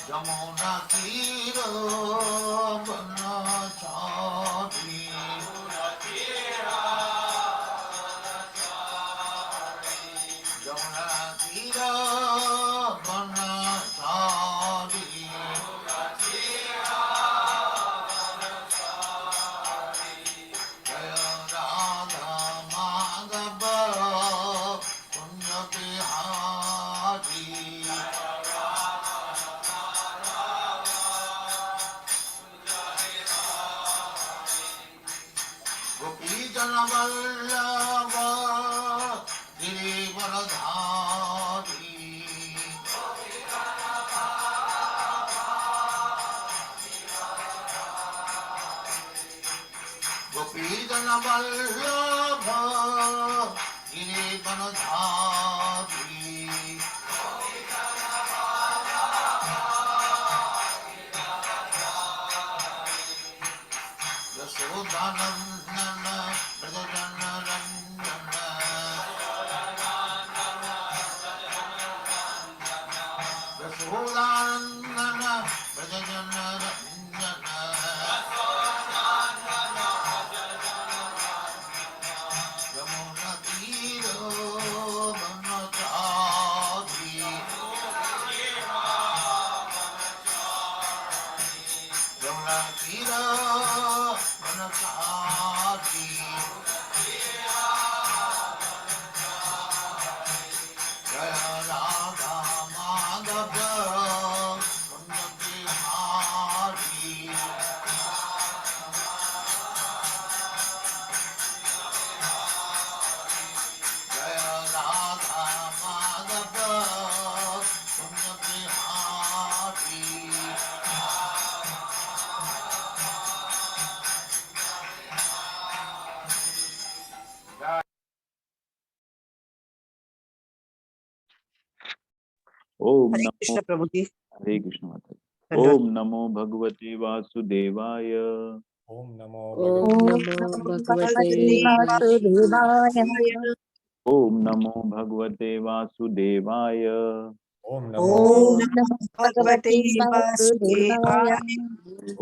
Jamuna Tiro Banachari Jamuna Tiro Banachari Jaya Radha Madhava Punya Bihari Gopi Jana Vallabha Girivaradhari Gopi Jana Vallabha Girivaradhari Yasodhanandana Brajajana Ranjana Yasodhanandana Brajajana Ranjana Yamuna Tiro Banachari Yamuna Tiro Banachari Jaya Radha Madhava Punya Bihari Jaya Radha Madhava Punya Bihari ओम हरे नमो कृष्ण प्रभु जी। हरे कृष्ण माता जी। धन्यवाद। ओम नमो भगवते वासुदेवाय ओम नमो भगवते वासुदेवाय ओम नमो भगवते वासुदेवाय ओम ओम नमो नमः भगवते वासुदेवाय वासुदेवाय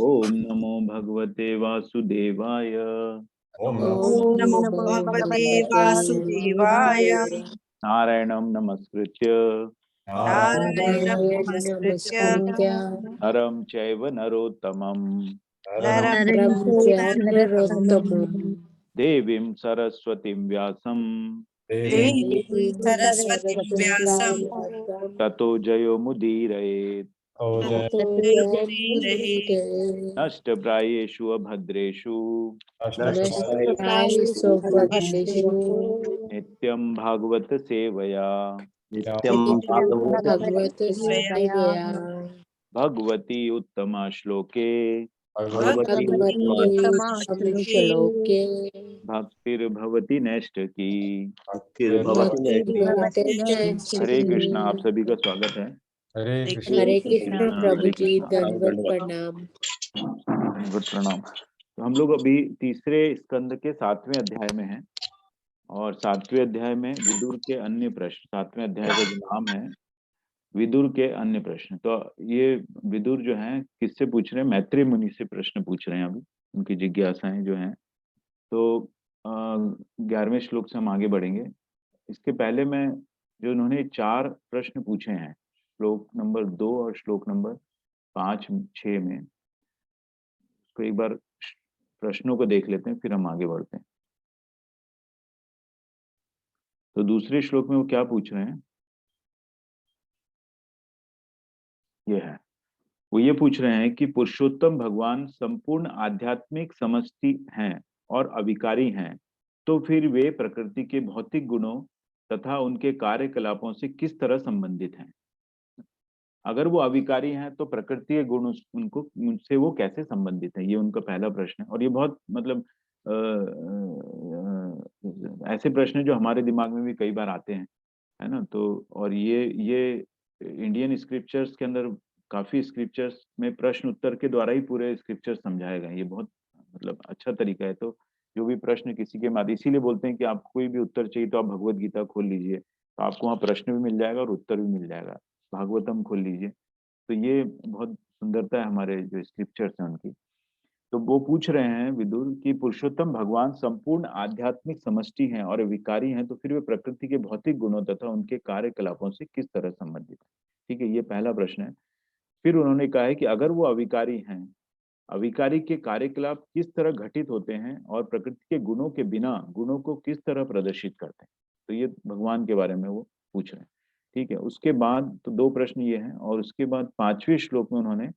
ओम नमो भगवते वासुदेवाय ओम ओम नमो नमो नमो भगवते वासुदेवाय वासुदेवाय नारायणं नमस्कृत्य नारायणं नारायणं नमस्कृत्य नमस्कृत्य नरं चैव नरोत्तमं नरं नरं चैव चैव नरोत्तमं नरोत्तमं देवीं सरस्वतीं व्यासं देवीं देवीं सरस्वतीं व्यासं ततो जयो मुदीरयेत् ओजय ततो जयमुदीरये। नष्टप्रायेषु अभद्रेषु नष्टप्रायेषु भद्रेषु नित्यं भागवत सेवया नित्यं भगवत सेवया भगवती उत्तमा श्लोके भगवती भगवते उत्तम श्लोके भक्तिर्भवति नैष्ठकी। भक्तिर्भवति भक्तिर्भवति हरे नैष्ठिकी। कृष्णा, आप सभी का स्वागत है। हरे कृष्ण हरे कृष्ण प्रभु हरे जी, कृष्णा, दंडवत प्रणाम। दंडवत प्रणाम। तो हम लोग अभी तीसरे स्कंद के 7वें अध्याय में हैं और 7वें अध्याय में विदुर के अन्य प्रश्न, 7वें अध्याय का जो नाम है विदुर के अन्य प्रश्न। तो ये विदुर जो हैं किससे पूछ रहे हैं? मैत्री मुनि से प्रश्न पूछ रहे हैं अभी, उनकी जिज्ञासाएं जो हैं। तो 11वें श्लोक से हम आगे बढ़ेंगे। इसके पहले मैं जो उन्होंने 4 प्रश्न पूछे हैं श्लोक नंबर 2 और श्लोक नंबर 5, 6 में, उसको एक बार प्रश्नों को देख लेते हैं, फिर हम आगे बढ़ते हैं। तो दूसरे श्लोक में वो क्या पूछ रहे हैं? ये है, वो ये पूछ रहे हैं कि पुरुषोत्तम भगवान संपूर्ण आध्यात्मिक समष्टि हैं और अविकारी हैं, तो फिर वे प्रकृति के भौतिक गुणों तथा उनके कार्यकलापों से किस तरह संबंधित हैं? अगर वो अविकारी हैं तो प्रकृति के गुण उनको उनसे वो कैसे संबंधित है? ये उनका पहला प्रश्न है और ये बहुत मतलब ऐसे प्रश्न जो हमारे दिमाग में भी कई बार आते हैं, है ना। तो और ये इंडियन स्क्रिप्चर्स के अंदर काफी स्क्रिप्चर्स में प्रश्न उत्तर के द्वारा ही पूरे स्क्रिप्चर समझाए गए हैं। ये बहुत मतलब अच्छा तरीका है। तो जो भी प्रश्न किसी के माध्यम, इसीलिए बोलते हैं कि आपको कोई भी उत्तर चाहिए तो आप भगवत गीता खोल लीजिए, तो आपको वहाँ प्रश्न भी मिल जाएगा और उत्तर भी मिल जाएगा। भागवतम खोल लीजिए, तो ये बहुत सुंदरता है हमारे जो स्क्रिप्चर्स हैं उनकी। तो वो पूछ रहे हैं विदुर कि पुरुषोत्तम भगवान संपूर्ण आध्यात्मिक समष्टि हैं और विकारी हैं, तो फिर वे प्रकृति के भौतिक गुणों तथा उनके कार्यकलापों से किस तरह संबंधित है। ठीक है, ये पहला प्रश्न है। फिर उन्होंने कहा है कि अगर वो अविकारी हैं, अविकारी के कार्यकलाप किस तरह घटित होते हैं और प्रकृति के गुणों के बिना गुणों को किस तरह प्रदर्शित करते हैं। तो ये भगवान के बारे में वो पूछ रहे हैं। ठीक है, उसके बाद तो दो प्रश्न ये हैं, और उसके बाद 5वें श्लोक में उन्होंने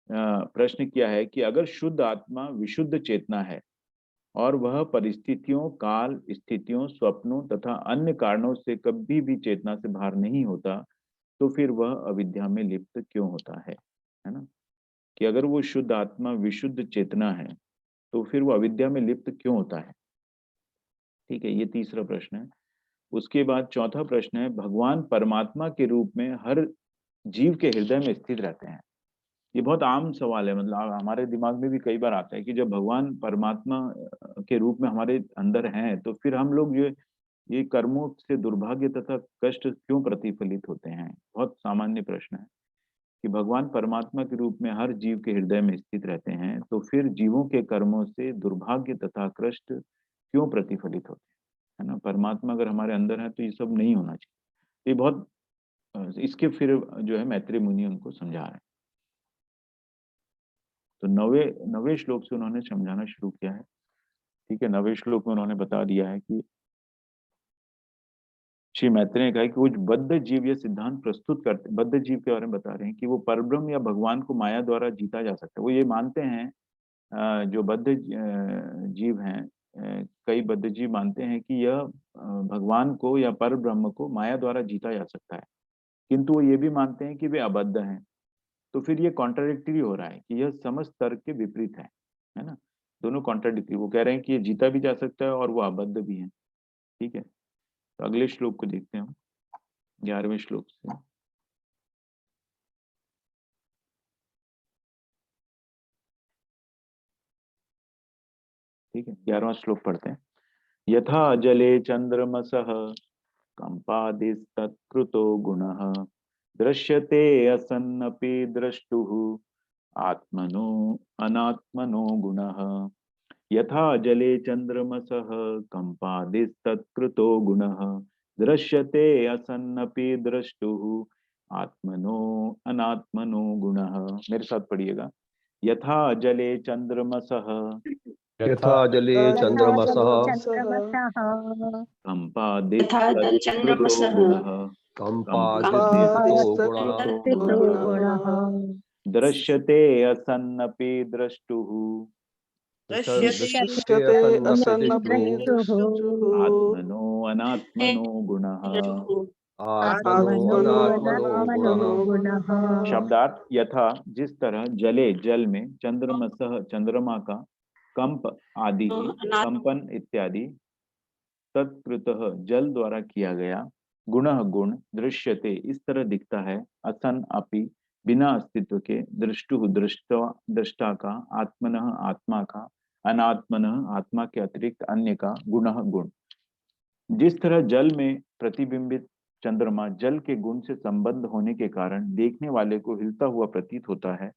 प्रश्न किया है कि अगर शुद्ध आत्मा विशुद्ध चेतना है और वह परिस्थितियों, काल, स्थितियों, स्वप्नों तथा अन्य कारणों से कभी भी चेतना से बाहर नहीं होता, तो फिर वह अविद्या में लिप्त क्यों होता है ना। कि अगर वो शुद्ध आत्मा विशुद्ध चेतना है तो फिर वो अविद्या में लिप्त क्यों होता है। ठीक है, ये तीसरा प्रश्न है। उसके बाद चौथा प्रश्न है, भगवान परमात्मा के रूप में हर जीव के हृदय में स्थित रहते हैं। ये बहुत आम सवाल है, मतलब हमारे दिमाग में भी कई बार आता है कि जब भगवान परमात्मा के रूप में हमारे अंदर हैं, तो फिर हम लोग ये कर्मों से दुर्भाग्य तथा कष्ट क्यों प्रतिफलित होते हैं। बहुत सामान्य प्रश्न है कि भगवान परमात्मा के रूप में हर जीव के हृदय में स्थित रहते हैं, तो फिर जीवों के कर्मों से दुर्भाग्य तथा कष्ट क्यों प्रतिफलित होते हैं, है ना। परमात्मा अगर हमारे अंदर है तो ये सब नहीं होना चाहिए। ये बहुत इसके फिर जो है मैत्रेय मुनि उनको समझा रहे हैं। तो नवे श्लोक से उन्होंने समझाना शुरू किया है। ठीक है, 9वें श्लोक में उन्होंने बता दिया है कि श्री मैत्रेय ने कहा कि कुछ बद्ध जीव ये सिद्धांत प्रस्तुत करते, बद्ध जीव के बारे में बता रहे हैं कि वो परब्रह्म या भगवान को माया द्वारा जीता जा सकता है। वो ये मानते हैं, जो बद्ध जीव हैं, कई बद्ध जीव मानते हैं कि यह भगवान को या परब्रह्म को माया द्वारा जीता जा सकता है, किंतु वो ये भी मानते हैं कि वे अबद्ध हैं। तो फिर ये कॉन्ट्राडिक्टरी हो रहा है कि यह समस्त तर्क के विपरीत है ना। दोनों कॉन्ट्राडिक्टरी, वो कह रहे हैं कि ये जीता भी जा सकता है और वो अबद्ध भी है। ठीक है, तो अगले श्लोक को देखते हैं हम, 11वें श्लोक से। ठीक है, 11वां श्लोक पढ़ते हैं। यथा जले चंद्रमसः कंपादिस्तत्कृतो गुणः दृश्यते असन्नपि द्रष्टुः आत्मनो अनात्मनो गुणः। यथा जले चंद्रमसः कंपादिस्तत्कृतो गुणः दृश्यते असन्नपि द्रष्टुः आत्मनो अनात्मनो गुणः। मेरे साथ पढ़िएगा। यथा जले चंद्रमसः यथा जले चंद्रमसः कंपादिस्तत्कृतो गुणः कंपादितो गुणः दृश्यते असन्नपि द्रष्टुः दृश्यते असन्नपि आत्मनो अनात्मनो गुणः। आत्मनो अनात्मनो गुणः। शब्दार्थ, यथा जिस तरह, जले जल में, चंद्रमसः चंद्रमा का, कंप आदि कंपन इत्यादि, तत्कृतः जल द्वारा किया गया, गुणः गुण, दृश्यते इस तरह दिखता है, असन अपि बिना अस्तित्व के, दृष्टु दृष्टा का, आत्मनः आत्मा का, अनात्मनः आत्मा के अतिरिक्त अन्य का, गुणः गुण। जिस तरह जल में प्रतिबिंबित चंद्रमा जल के गुण से संबद्ध होने के कारण देखने वाले को हिलता हुआ प्रतीत होता है,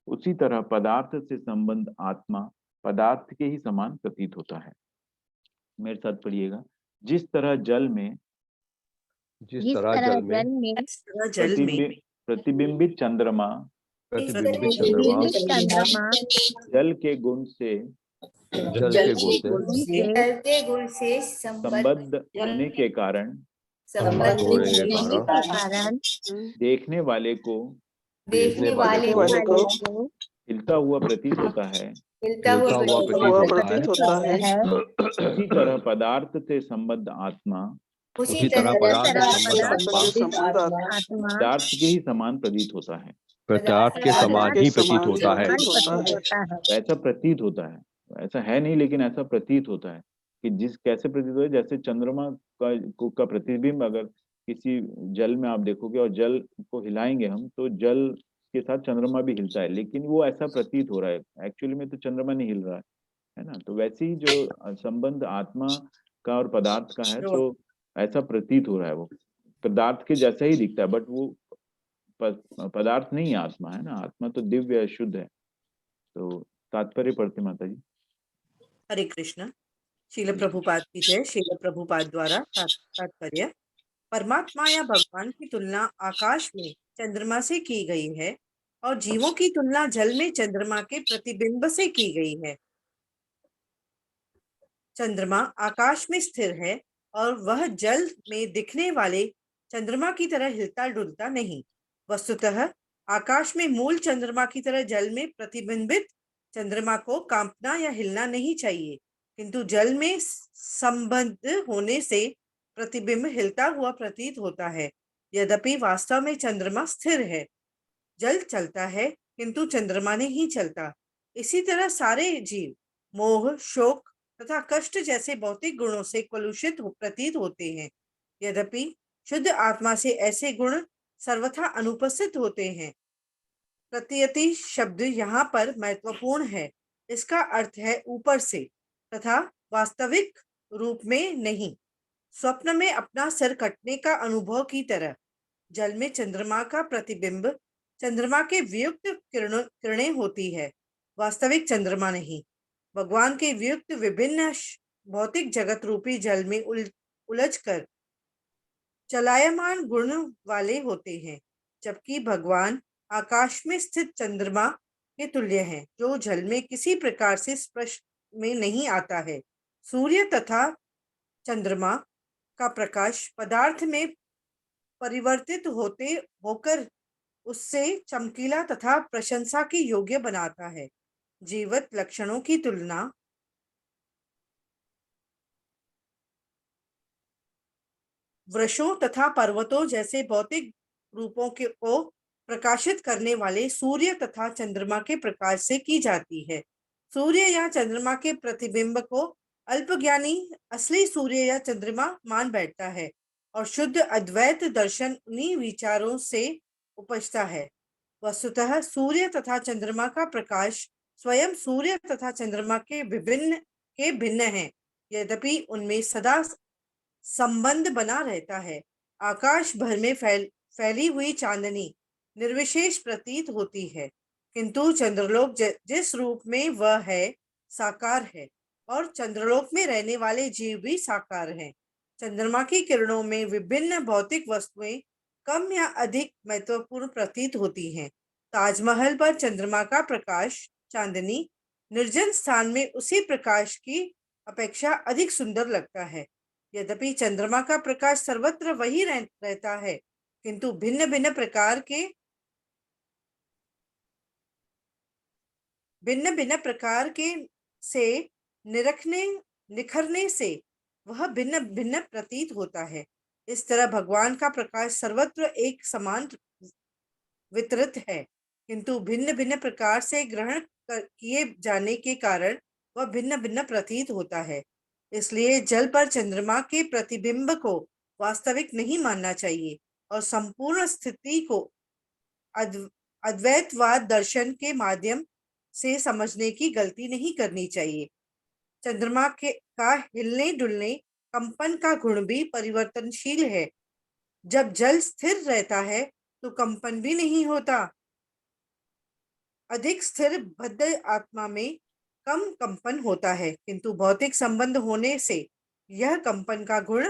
उसी तरह पदार्थ से संबंध आत्मा पदार्थ के ही समान प्रतीत होता है। मेरे साथ पढ़िएगा। जिस तरह जल में प्रतिबिंबित चंद्रमा जल के गुण से संबद्ध होने के कारण देखने वाले को हिलता हुआ प्रतीत होता है, उसी तरह पदार्थ से संबद्ध आत्मा पदार्थ के ही समान प्रतीत होता है। पदार्थ के समान ही प्रतीत होता है। ऐसा प्रतीत होता है। ऐसा है नहीं, लेकिन ऐसा प्रतीत होता है कि जिस कैसे प्रतीत होता है, जैसे चंद्रमा का प्रतिबिंब अगर किसी जल में आप देखोगे और जल को हिलाएंगे हम, तो जल के साथ चंद्रमा भी हिलता है, लेकिन वो ऐसा प्रतीत हो रहा है, एक्चुअली में तो चंद्रमा नहीं हिल रहा है ना। तो वैसे ही जो संबंध आत्मा का और पदार्थ का है, तो ऐसा प्रतीत हो रहा है, वो पदार्थ के जैसा ही दिखता है, बट वो पदार्थ नहीं है, आत्मा है ना। आत्मा तो दिव्य है, शुद्ध है। तो तात्पर्य पढ़ते माता जी। हरे कृष्ण। शील प्रभुपाद की जय। शील प्रभुपाद द्वारा तात्पर्य, परमात्मा या भगवान की तुलना आकाश में चंद्रमा से की गई है और जीवों की तुलना जल में चंद्रमा के प्रतिबिंब से की गई है। चंद्रमा आकाश में स्थिर है और वह जल में दिखने वाले चंद्रमा की तरह हिलता डुलता नहीं। वस्तुतः आकाश में मूल चंद्रमा की तरह जल में प्रतिबिंबित चंद्रमा को कांपना या हिलना नहीं चाहिए, किंतु जल में संबंध होने से प्रतिबिंब हिलता हुआ प्रतीत होता है। यद्यपि वास्तव में चंद्रमा स्थिर है, जल चलता है, किंतु चंद्रमा नहीं चलता। इसी तरह सारे जीव मोह, शोक तथा कष्ट जैसे भौतिक गुणों से कलुषित प्रतीत होते हैं। यद्यपि शुद्ध आत्मा से ऐसे गुण सर्वथा अनुपस्थित होते हैं। प्रत्यति शब्द यहाँ पर महत्वपूर्ण है। इसका अर्थ है ऊपर से तथा वास्तविक रूप में नहीं। स्वप्न में अपना सिर कटने का अनुभव की तरह जल में चंद्रमा का प्रतिबिंब चंद्रमा के वियुक्त किरणें होती है, वास्तविक चंद्रमा नहीं। भगवान के वियुक्त विभिन्न भौतिक जगत रूपी जल में उलझकर चलायमान गुण वाले होते हैं, जबकि भगवान आकाश में स्थित चंद्रमा के तुल्य हैं, जो जल में किसी प्रकार से स्पर्श में नहीं आता है। सूर्य तथा चंद्रमा का प्रकाश पदार्थ में परिवर्तित होकर उससे चमकीला तथा प्रशंसा के योग्य बनाता है। जीवित लक्षणों की तुलना वृक्षों तथा पर्वतों जैसे भौतिक रूपों को प्रकाशित करने वाले सूर्य तथा चंद्रमा के प्रकाश से की जाती है। सूर्य या चंद्रमा के प्रतिबिंब को अल्पज्ञानी असली सूर्य या चंद्रमा मान बैठता है और शुद्ध अद्वैत दर्शन उन्हीं विचारों से उपजता है। वस्तुतः सूर्य तथा चंद्रमा का प्रकाश स्वयं सूर्य तथा चंद्रमा के भिन्न है, यद्यपि उनमें सदा संबंध बना रहता है। आकाश भर में फैली हुई चांदनी निर्विशेष प्रतीत होती है, किंतु चंद्रलोक जिस रूप में वह है साकार है और चंद्रलोक में रहने वाले जीव भी साकार हैं। चंद्रमा की किरणों में विभिन्न भौतिक वस्तुएं कम या अधिक महत्वपूर्ण प्रतीत होती हैं। ताजमहल पर चंद्रमा का प्रकाश चांदनी निर्जन स्थान में उसी प्रकाश की अपेक्षा अधिक सुंदर लगता है। यद्यपि चंद्रमा का प्रकाश सर्वत्र वही रहता है, किंतु भिन्न भिन्न प्रकार के से निखरने से वह भिन्न भिन्न प्रतीत होता है। इस तरह भगवान का प्रकाश सर्वत्र एक समान वितरित है, किंतु भिन्न भिन्न प्रकार से ग्रहण किए जाने के कारण वह भिन्न भिन्न प्रतीत होता है। इसलिए जल पर चंद्रमा के प्रतिबिंब को वास्तविक नहीं मानना चाहिए और संपूर्ण स्थिति को अद्वैतवाद दर्शन के माध्यम से समझने की गलती नहीं करनी चाहिए। चंद्रमा का हिलने डुलने कंपन का गुण भी परिवर्तनशील है। जब जल स्थिर रहता है तो कंपन भी नहीं होता। अधिक स्थिर बद्ध आत्मा में कम कंपन होता है, किंतु भौतिक संबंध होने से यह कंपन का गुण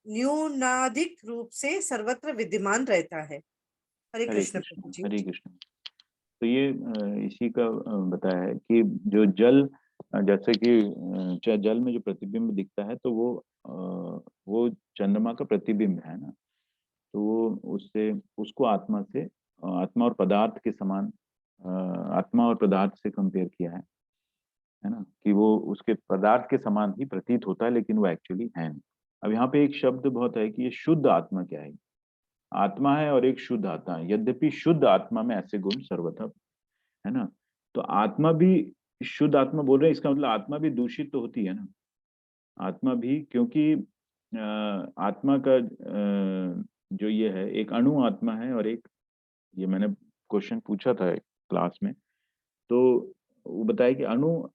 न्यूनाधिक रूप से सर्वत्र विद्यमान रहता है। हरे कृष्ण प्रभु जी। हरे कृष्ण। तो ये इसी का बताया है कि जो जल, जैसे कि जल में जो प्रतिबिंब दिखता है, तो वो चंद्रमा का प्रतिबिंब है ना। तो वो उसको आत्मा और पदार्थ के समान, आत्मा और पदार्थ से कंपेयर किया है ना, कि वो उसके पदार्थ के समान ही प्रतीत होता है, लेकिन वो एक्चुअली है नहीं। अब यहाँ पे एक शब्द बहुत है कि ये शुद्ध आत्मा क्या है। आत्मा है और एक शुद्ध आत्मा है। यद्यपि शुद्ध आत्मा में ऐसे गुण सर्वथा है ना, तो आत्मा भी शुद्ध आत्मा बोल रहे हैं, इसका मतलब आत्मा भी दूषित तो होती है ना, आत्मा भी, क्योंकि आत्मा का जो ये है, एक अणु आत्मा है और एक, ये मैंने क्वेश्चन पूछा था क्लास में, तो वो बताया कि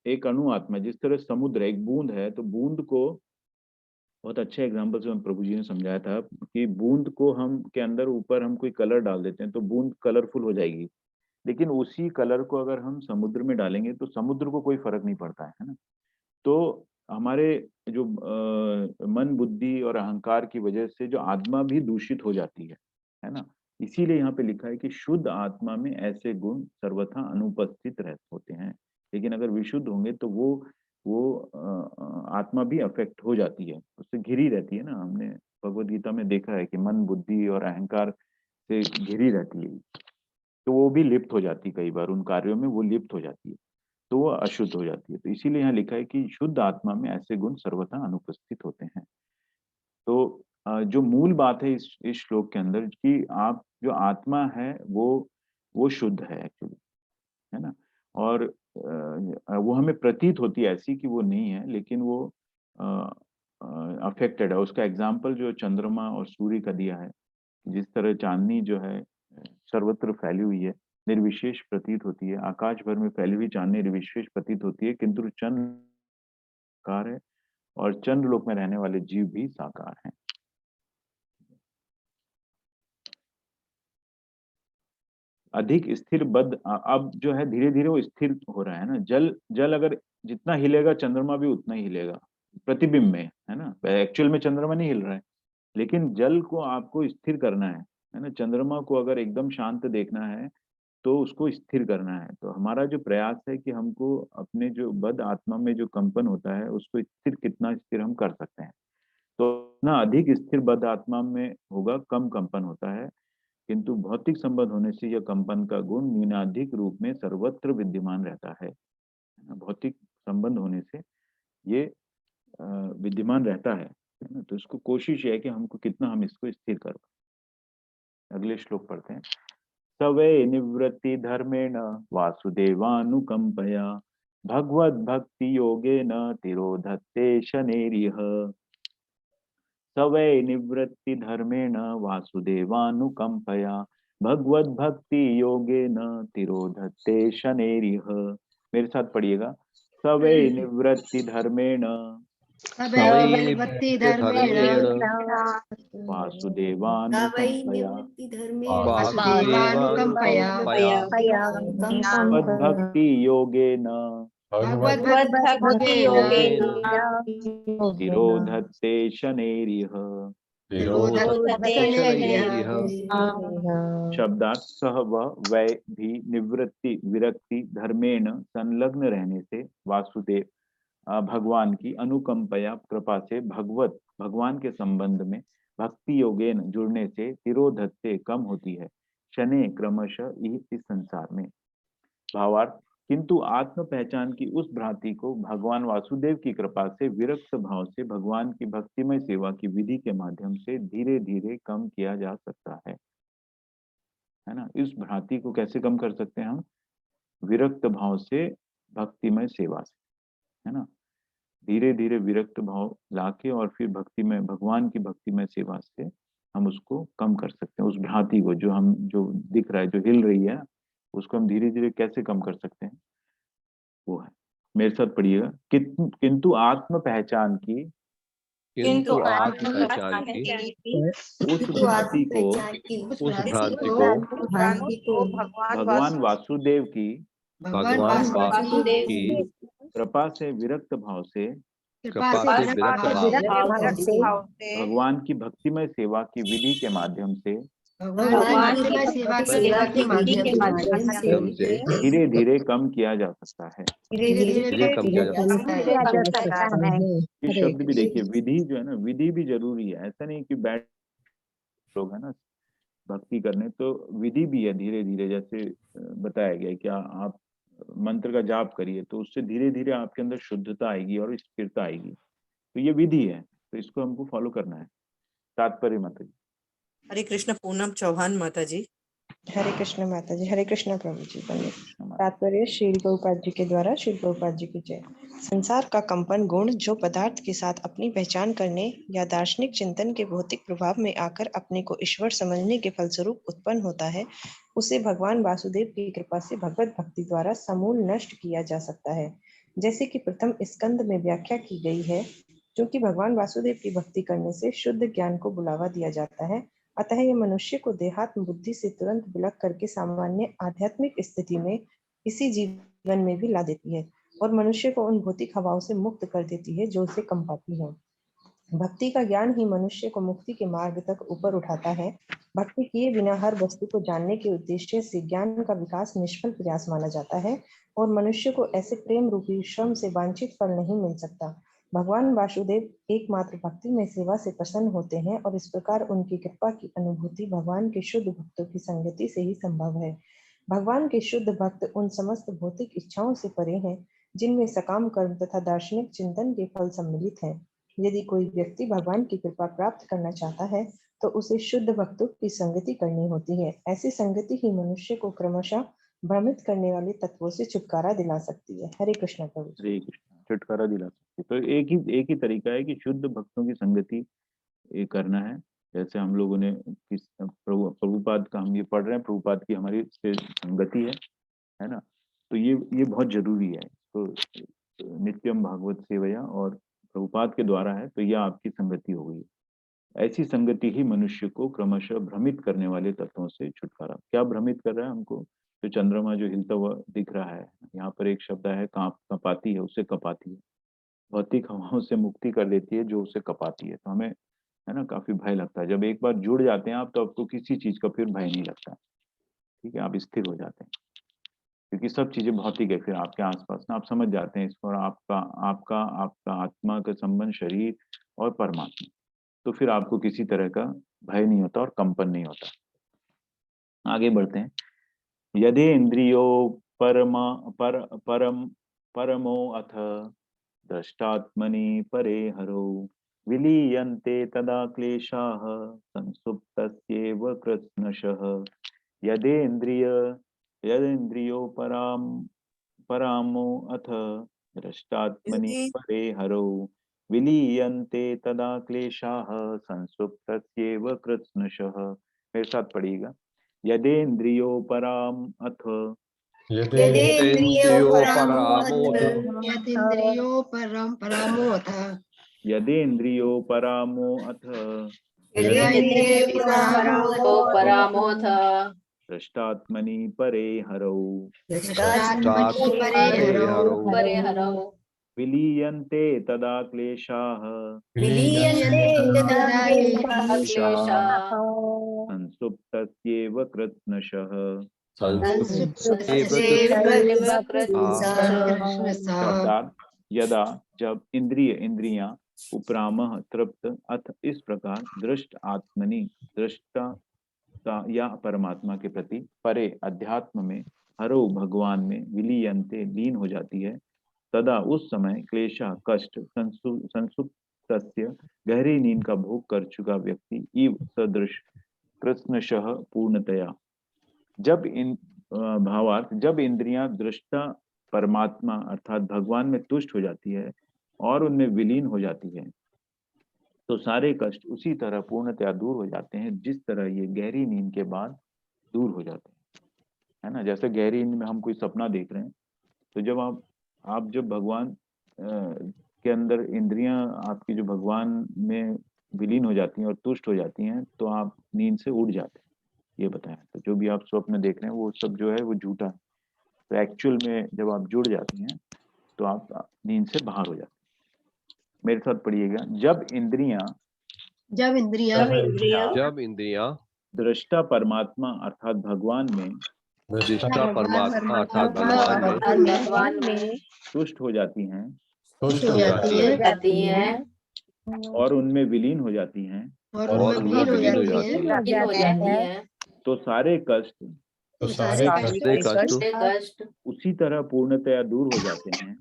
एक अणु आत्मा, जिस तरह समुद्र एक बूंद है, तो बूंद को बहुत अच्छे एग्जाम्पल से प्रभु जी ने समझाया था कि बूंद को हम के अंदर ऊपर हम कोई कलर डाल देते हैं तो बूंद कलरफुल हो जाएगी, लेकिन उसी कलर को अगर हम समुद्र में डालेंगे तो समुद्र को कोई फर्क नहीं पड़ता है ना। तो हमारे जो मन बुद्धि और अहंकार की वजह से जो आत्मा भी दूषित हो जाती है ना। इसीलिए यहाँ पे लिखा है कि शुद्ध आत्मा में ऐसे गुण सर्वथा अनुपस्थित होते हैं, लेकिन अगर विशुद्ध होंगे तो वो आत्मा भी अफेक्ट हो जाती है, उससे घिरी रहती है ना। हमने भगवत गीता में देखा है कि मन बुद्धि और अहंकार से घिरी रहती है, तो वो भी लिप्त हो जाती है, कई बार उन कार्यों में वो लिप्त हो जाती है, तो वो अशुद्ध हो जाती है। तो इसीलिए यहाँ लिखा है कि शुद्ध आत्मा में ऐसे गुण सर्वथा अनुपस्थित होते हैं। तो जो मूल बात है इस श्लोक के अंदर कि आप जो आत्मा है वो शुद्ध है एक्चुअली, है ना। और वो हमें प्रतीत होती है ऐसी कि वो नहीं है, लेकिन वो अफेक्टेड है। उसका एग्जाम्पल जो चंद्रमा और सूर्य का दिया है, जिस तरह चांदनी जो है सर्वत्र फैली हुई है, निर्विशेष प्रतीत होती है, आकाश भर में फैली हुई चांदनी निर्विशेष प्रतीत होती है, किंतु चंद्र साकार है और चंद्रलोक में रहने वाले जीव भी साकार हैं। अधिक स्थिर बद्ध, अब जो है धीरे धीरे वो स्थिर हो रहा है ना। जल अगर जितना हिलेगा चंद्रमा भी उतना ही हिलेगा प्रतिबिंब में, है ना। एक्चुअल में चंद्रमा नहीं हिल रहा है, लेकिन जल को आपको स्थिर करना है ना। चंद्रमा को अगर एकदम शांत देखना है तो उसको स्थिर करना है। तो हमारा जो प्रयास है कि हमको अपने जो बद्ध आत्मा में जो कंपन होता है उसको स्थिर, कितना स्थिर हम कर सकते हैं। तो ना अधिक स्थिर बद्ध आत्मा में होगा, कम कंपन होता है, किंतु भौतिक संबंध होने से यह कंपन का गुण न्यूनाधिक रूप में सर्वत्र विद्यमान रहता है। भौतिक संबंध होने से ये विद्यमान रहता है ना। तो इसको कोशिश है कि हमको कितना हम इसको स्थिर कर पाए। अगले श्लोक पढ़ते हैं। सवै निवृत्ति धर्मेण वासुदेवानुकंपया भगवद भक्ति योगेन तिरोधत्ते शनेरिह। सवै निवृत्ति धर्मेण वासुदेवानुकंपया भगवद भक्ति योगेन तिरोधत्ते शनेरिह। मेरे साथ पढ़िएगा। सवै निवृत्ति धर्मेण सवै धर्मेण वासुदेवानुकंपया वासुदेवानुकंपया भक्ति योगेन भगवद्भक्ति योगेन तिरोधत्ते शनेरिह। तिरोधत्ते शब्दार्थ सह वह वै भी निवृत्ति विरक्ति धर्मेण संलग्न रहने से वासुदेव भगवान की अनुकंपया कृपा से भगवान के संबंध में भक्ति योगेन जुड़ने से तिरोधत्ते कम होती है, शने क्रमशः इस संसार में। भावार्थ, किंतु आत्म पहचान की उस भ्रांति को भगवान वासुदेव की कृपा से विरक्त भाव से भगवान की भक्तिमय सेवा की विधि के माध्यम से धीरे धीरे कम किया जा सकता है ना। इस भ्रांति को कैसे कम कर सकते हैं हम? विरक्त भाव से भक्तिमय सेवा से, है ना। धीरे धीरे विरक्त भाव लाके और फिर भक्तिमय भगवान की भक्तिमय सेवा से हम उसको कम कर सकते हैं। उस भ्रांति को जो दिख रहा है, जो हिल रही है, उसको हम धीरे धीरे कैसे कम कर सकते हैं, वो है। मेरे साथ पढ़िएगा। किंतु आत्म पहचान की उस भ्रांति को भगवान वासुदेव की कृपा से विरक्त भाव से भगवान की भक्तिमय सेवा की विधि के माध्यम से धीरे धीरे कम किया जा सकता है। ये शब्द भी देखिए, विधि जो है ना, विधि भी जरूरी है। ऐसा नहीं कि बैठ लोग है ना भक्ति करने, तो विधि भी है। धीरे धीरे जैसे बताया गया कि आप मंत्र का जाप करिए तो उससे धीरे धीरे आपके अंदर शुद्धता आएगी और स्थिरता आएगी। तो ये विधि है, तो इसको हमको फॉलो करना है। तात्पर्य माता जी। हरे कृष्ण। पूनम चौहान माता जी। हरे कृष्ण माता जी। हरे कृष्ण प्रभु जी। पंडित कृष्ण माता। तात्पर्य श्रील प्रभुपाद जी के द्वारा। श्रील प्रभुपाद जी की जय। संसार का कंपन गुण जो पदार्थ के साथ अपनी पहचान करने या दार्शनिक चिंतन के भौतिक प्रभाव में आकर अपने को ईश्वर समझने के फलस्वरूप उत्पन्न होता है, उसे भगवान वासुदेव की कृपा से भगवत भक्ति द्वारा समूल नष्ट किया जा सकता है। जैसे कि प्रथम स्कंद में व्याख्या की गई है, क्योंकि भगवान वासुदेव की भक्ति करने से शुद्ध ज्ञान को बुलावा दिया जाता है, अतः यह मनुष्य को देहात्म बुद्धि से तुरंत विलग करके सामान्य आध्यात्मिक स्थिति में इसी जीवन में भी ला देती है और मनुष्य को उन भौतिक हवाओं से मुक्त कर देती है जो उसे कंपाती है। भक्ति का ज्ञान ही मनुष्य को मुक्ति के मार्ग तक ऊपर उठाता है। भक्ति किए बिना हर वस्तु को जानने के उद्देश्य से ज्ञान का विकास निष्फल प्रयास माना जाता है और मनुष्य को ऐसे प्रेम रूपी श्रम से वांछित फल नहीं मिल सकता। भगवान वासुदेव एकमात्र भक्ति में सेवा से प्रसन्न होते हैं और इस प्रकार उनकी कृपा की अनुभूति भगवान के शुद्ध भक्तों की संगति से ही संभव है। भगवान के शुद्ध भक्त उन समस्त भौतिक इच्छाओं से परे हैं जिनमें सकाम कर्म तथा दार्शनिक चिंतन के फल सम्मिलित हैं। यदि कोई व्यक्ति भगवान की कृपा प्राप्त करना चाहता है तो उसे शुद्ध भक्तों की संगति करनी होती है। ऐसी संगति ही मनुष्य को क्रमशः भ्रमित करने वाले तत्वों से छुटकारा दिला सकती है। हरे कृष्ण प्रभु। हरे कृष्ण। छुटकारा दिला सकते। तो एक ही तरीका है कि शुद्ध भक्तों की संगति ये करना है। जैसे हम लोगों ने प्रभुपाद का हम ये पढ़ रहे हैं, प्रभुपाद की हमारी से संगति है ना। तो ये बहुत जरूरी है। तो नित्यम भागवत सेवया और प्रभुपाद के द्वारा है, तो यह आपकी संगति हो गई। ऐसी संगति ही मनुष्य को क्रमशः भ्रमित करने वाले तत्वों से छुटकारा। क्या भ्रमित कर रहा है हमको? जो चंद्रमा जो हिलता हुआ दिख रहा है, यहाँ पर एक शब्द है कपाती है, उससे कपाती है। भौतिक हवाओं से मुक्ति कर देती है जो उसे कपाती है। तो हमें है ना काफी भय लगता है। जब एक बार जुड़ जाते हैं आप, तो आपको किसी चीज का फिर भय नहीं लगता। ठीक है, आप स्थिर हो जाते हैं, क्योंकि सब चीजें भौतिक है फिर आपके आसपास ना। आप समझ जाते हैं इसको, और आपका आपका आपका आत्मा का संबंध शरीर और परमात्मा। तो फिर आपको किसी तरह का भय नहीं होता और कंपन नहीं होता। आगे बढ़ते हैं। यदि इंद्रियो परमो अथ दृष्टात्मनि परे हरो विलीयन्ते तदा क्लेशाः संसुप्तस्येव कृत्स्नशः। यदेन्द्रियो परामो अथ दृष्टात्मनि परे हरो विलीयन्ते तदा क्लेशाः संसुप्तस्येव कृत्स्नशः। मेरे साथ पढ़िएगा। यदेन्द्रियो पराम अथ यदेन्द्रियो परामोऽथ यदेन्द्रियो परामोऽथ यदेन्द्रियो परामो अथ यदेन्द्रियो परामोऽथ दृष्टात्मनि परे हरौ परे हरौ विलीयन्ते तदा क्लेशाः क्लेशाः संसुप्तस्येव कृत्स्नशः। अर्थात यदा जब इंद्रियां उपरामः तृप्त अथ इस प्रकार दृष्ट आत्मनि दृष्टा या परमात्मा के प्रति परे अध्यात्म में हरो भगवान में विलीयन्ते लीन हो जाती है, तदा उस समय क्लेशा कष्ट संसुप्तस्य गहरी नींद का भोग कर चुका व्यक्ति इव सदृश कृत्स्नशः पूर्णतया। जब इन भावार्थ जब इंद्रियां दृष्टा परमात्मा अर्थात भगवान में तुष्ट हो जाती है और उनमें विलीन हो जाती है, तो सारे कष्ट उसी तरह पूर्णतया दूर हो जाते हैं जिस तरह ये गहरी नींद के बाद दूर हो जाते हैं, है ना। जैसे गहरी नींद में हम कोई सपना देख रहे हैं, तो जब आप जब भगवान के अंदर इंद्रियां आपकी जो भगवान में विलीन हो जाती हैं और तुष्ट हो जाती हैं, तो आप नींद से उठ जाते हैं, ये बताया। तो जो भी आप स्वप्न देख रहे हैं वो सब जो है वो झूठा है। तो एक्चुअल में जब आप जुड़ जाते हैं तो आप नींद से बाहर हो जाते हैं। मेरे साथ पढ़िएगा। जब इंद्रियां दृष्टा परमात्मा अर्थात भगवान में भगवान में तुष्ट हो जाती हैं और उनमें विलीन हो जाती हैं, तो सारे कष्ट उसी तरह पूर्णतया दूर हो जाते हैं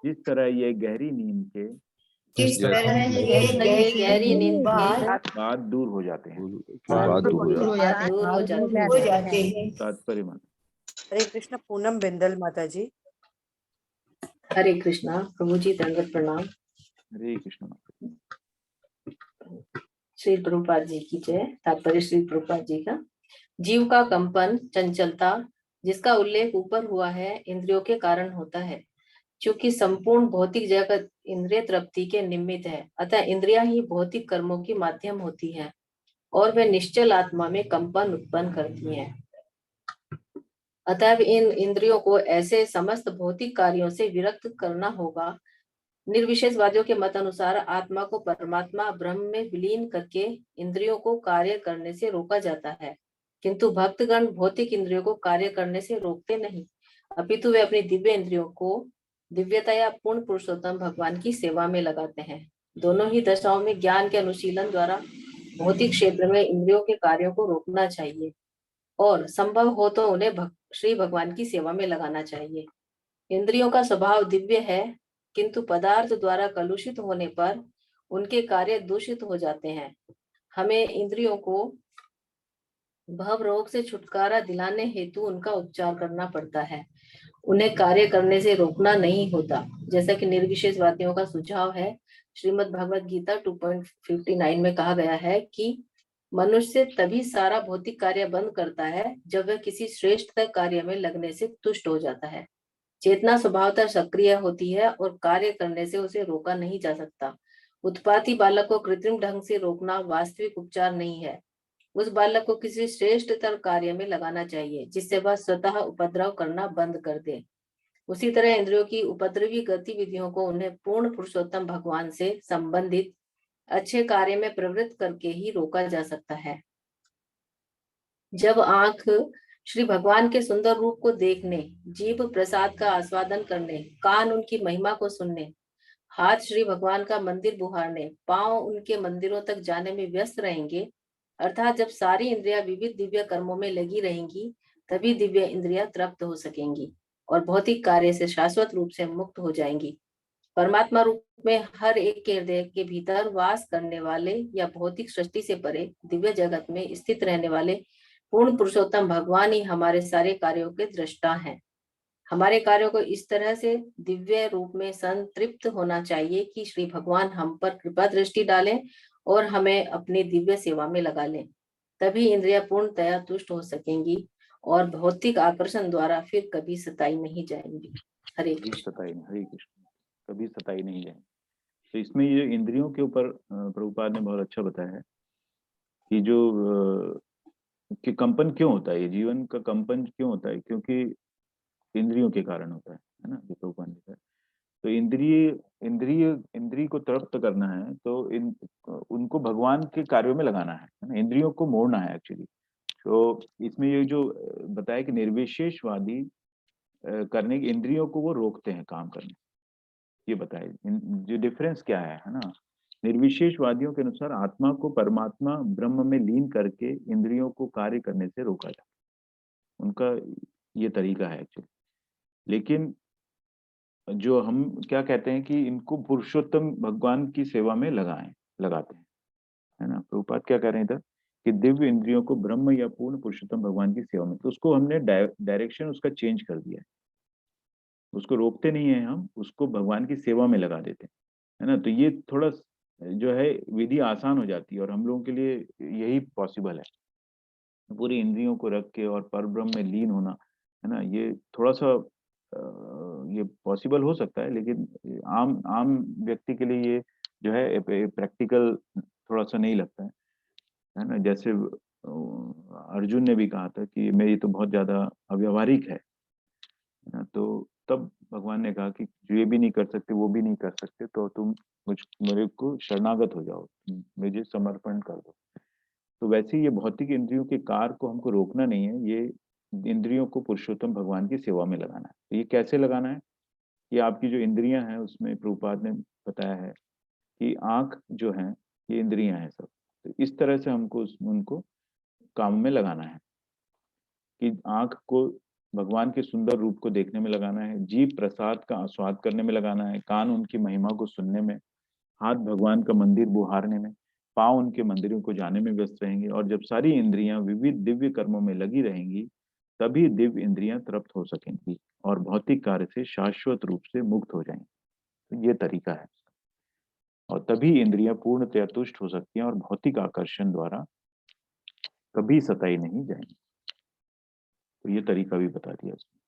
जिस तरह ये गहरी नींद के किस तरह ये गहरी नींद के बाद दूर हो जाते हैं। बात दूर हो जाती दूर हो जाते हो हैं। जाते हैं। तात्पर्य माता। हरे कृष्ण। पूनम बिंदल माता जी। हरे कृष्णा। प्रभु जी दंडवत प्रणाम। हरे कृष्ण माता। श्री प्रभुपाद जी की जय। तात्पर्य श्री प्रभुपाद जी का। जीव का कंपन, चंचलता, जिसका उल्लेख ऊपर हुआ है, इंद्रियों के कारण होता है। क्योंकि संपूर्ण भौतिक जगत इंद्रिय तृप्ति के निमित्त है, अतः इंद्रियां ही भौतिक कर्मों की माध्यम होती हैं और वे निश्चल आत्मा में कंपन उत्पन्न करती हैं। अतः इन इंद्रियों को ऐसे समस्त भौतिक कार्यों से विरक्त करना होगा। निर्विशेषवादियों के मत अनुसार आत्मा को परमात्मा ब्रह्म में विलीन करके इंद्रियों को कार्य करने से रोका जाता है, किंतु भक्तगण भौतिक इंद्रियों को कार्य करने से रोकते नहीं, अपितु वे अपनी दिव्य इंद्रियों को दिव्यता या पूर्ण पुरुषोत्तम भगवान की सेवा में लगाते हैं। दोनों ही दशाओं में ज्ञान के अनुशीलन द्वारा भौतिक क्षेत्र में इंद्रियों के कार्यों को रोकना चाहिए और संभव हो तो उन्हें श्री भगवान की सेवा में लगाना चाहिए। इंद्रियों का स्वभाव दिव्य है, किंतु पदार्थ द्वारा कलुषित होने पर उनके कार्य दूषित हो जाते हैं। हमें इंद्रियों को भव रोग से छुटकारा दिलाने हेतु उनका उपचार करना पड़ता है, उन्हें कार्य करने से रोकना नहीं होता, जैसा कि निर्विशेषवादियों का सुझाव है। श्रीमद् भगवद गीता 2.59 में कहा गया है कि मनुष्य तभी सारा भौतिक कार्य बंद करता है जब वह किसी श्रेष्ठ कार्य में लगने से तुष्ट हो जाता है। चेतना स्वभावतः सक्रिय होती है और कार्य करने से उसे रोका नहीं जा सकता। उत्पाती बालक को कृत्रिम ढंग से रोकना वास्तविक उपचार नहीं है। उस बालक को किसी श्रेष्ठतर कार्य में लगाना चाहिए जिससे वह स्वतः उपद्रव करना बंद कर दे। उसी तरह इंद्रियों की उपद्रवी गतिविधियों को उन्हें पूर्ण पुरुषोत्तम भगवान से संबंधित अच्छे कार्य में प्रवृत्त करके ही रोका जा सकता है। जब आंख श्री भगवान के सुंदर रूप को देखने, जीभ प्रसाद का आस्वादन करने, कान उनकी महिमा को सुनने, हाथ श्री भगवान का मंदिर बुहारने, पांव उनके मंदिरों तक जाने में व्यस्त रहेंगे, अर्थात जब सारी इंद्रियां विविध दिव्य कर्मों में लगी रहेंगी, तभी दिव्य इंद्रियां तृप्त हो सकेंगी और भौतिक कार्य से शाश्वत रूप से मुक्त हो जाएंगी। परमात्मा रूप में हर एक के हृदय के भीतर वास करने वाले या भौतिक सृष्टि से परे दिव्य जगत में स्थित रहने वाले पूर्ण पुरुषोत्तम भगवान ही हमारे सारे कार्यों के दृष्टा हैं। हमारे कार्यों को इस तरह से दिव्य रूप में संतृप्त होना चाहिए कि श्री भगवान हम पर कृपा दृष्टि डालें और हमें अपनी दिव्य सेवा में लगा लें। तभी इंद्रियां पूर्णतया तुष्ट हो सकेंगी और भौतिक आकर्षण द्वारा फिर कभी सताई नहीं जाएंगी। हरे कृष्ण। हरे कृष्ण। कभी सताई नहीं जाए। तो इसमें ये इंद्रियों के ऊपर प्रभुपाद ने बहुत अच्छा बताया है कि जो कि कंपन क्यों होता है, ये जीवन का कंपन क्यों होता है, क्योंकि इंद्रियों के कारण होता है ना, ये प्रभुपाद ने कहा। तो इंद्रिय को तृप्त करना है तो उनको भगवान के कार्यों में लगाना है ना, इंद्रियों को मोड़ना है एक्चुअली। तो इसमें ये जो बताया कि निर्विशेषवादी करने की इंद्रियों को वो रोकते हैं काम करने, ये बताए जो डिफरेंस क्या है ना। निर्विशेषवादियों के अनुसार आत्मा को परमात्मा ब्रह्म में लीन करके इंद्रियों को कार्य करने से रोका जाता है, उनका ये तरीका है एक्चुअली। लेकिन जो हम क्या कहते हैं कि इनको पुरुषोत्तम भगवान की सेवा में लगाते हैं, है ना। प्रभुपाद क्या कह रहे हैं इधर कि दिव्य इंद्रियों को ब्रह्म या पूर्ण पुरुषोत्तम भगवान की सेवा में, तो उसको हमने डायरेक्शन उसका चेंज कर दिया है, उसको रोकते नहीं है हम, उसको भगवान की सेवा में लगा देते हैं, है ना। तो ये थोड़ा जो है विधि आसान हो जाती है और हम लोगों के लिए यही पॉसिबल है, पूरी इंद्रियों को रख के और परब्रह्म में लीन होना, है ना। ये थोड़ा सा ये पॉसिबल हो सकता है, लेकिन आम व्यक्ति के लिए ये जो है प्रैक्टिकल थोड़ा सा नहीं लगता है ना। जैसे अर्जुन ने भी कहा था कि मेरी तो बहुत ज्यादा अव्यवहारिक है ना, तो तब भगवान ने कहा कि जो ये भी नहीं कर सकते वो भी नहीं कर सकते, तो तुम मेरे को शरणागत हो जाओ, मुझे समर्पण कर दो। तो वैसे ही ये भौतिक इंद्रियों के कार्य को हमको रोकना नहीं है, ये इंद्रियों को पुरुषोत्तम भगवान की सेवा में लगाना है। तो ये कैसे लगाना है, ये आपकी जो इंद्रियां हैं उसमें प्रभुपाद ने बताया है कि आंख जो है ये इंद्रियां हैं सब, तो इस तरह से हमको उनको काम में लगाना है कि आंख को भगवान के सुंदर रूप को देखने में लगाना है, जीभ प्रसाद का आस्वाद करने में लगाना है, कान उनकी महिमा को सुनने में, हाथ भगवान का मंदिर बुहारने में, पांव उनके मंदिरों को जाने में व्यस्त रहेंगे, और जब सारी इंद्रियां विविध दिव्य कर्मों में लगी रहेंगी, तभी दिव्य इंद्रियां तृप्त हो सकेंगी और भौतिक कार्य से शाश्वत रूप से मुक्त हो जाएंगी। तो ये तरीका है, और तभी इंद्रियां पूर्णतया तुष्ट हो सकती हैं और भौतिक आकर्षण द्वारा कभी सताई नहीं जाएंगी। तो ये तरीका भी बता दिया उसने।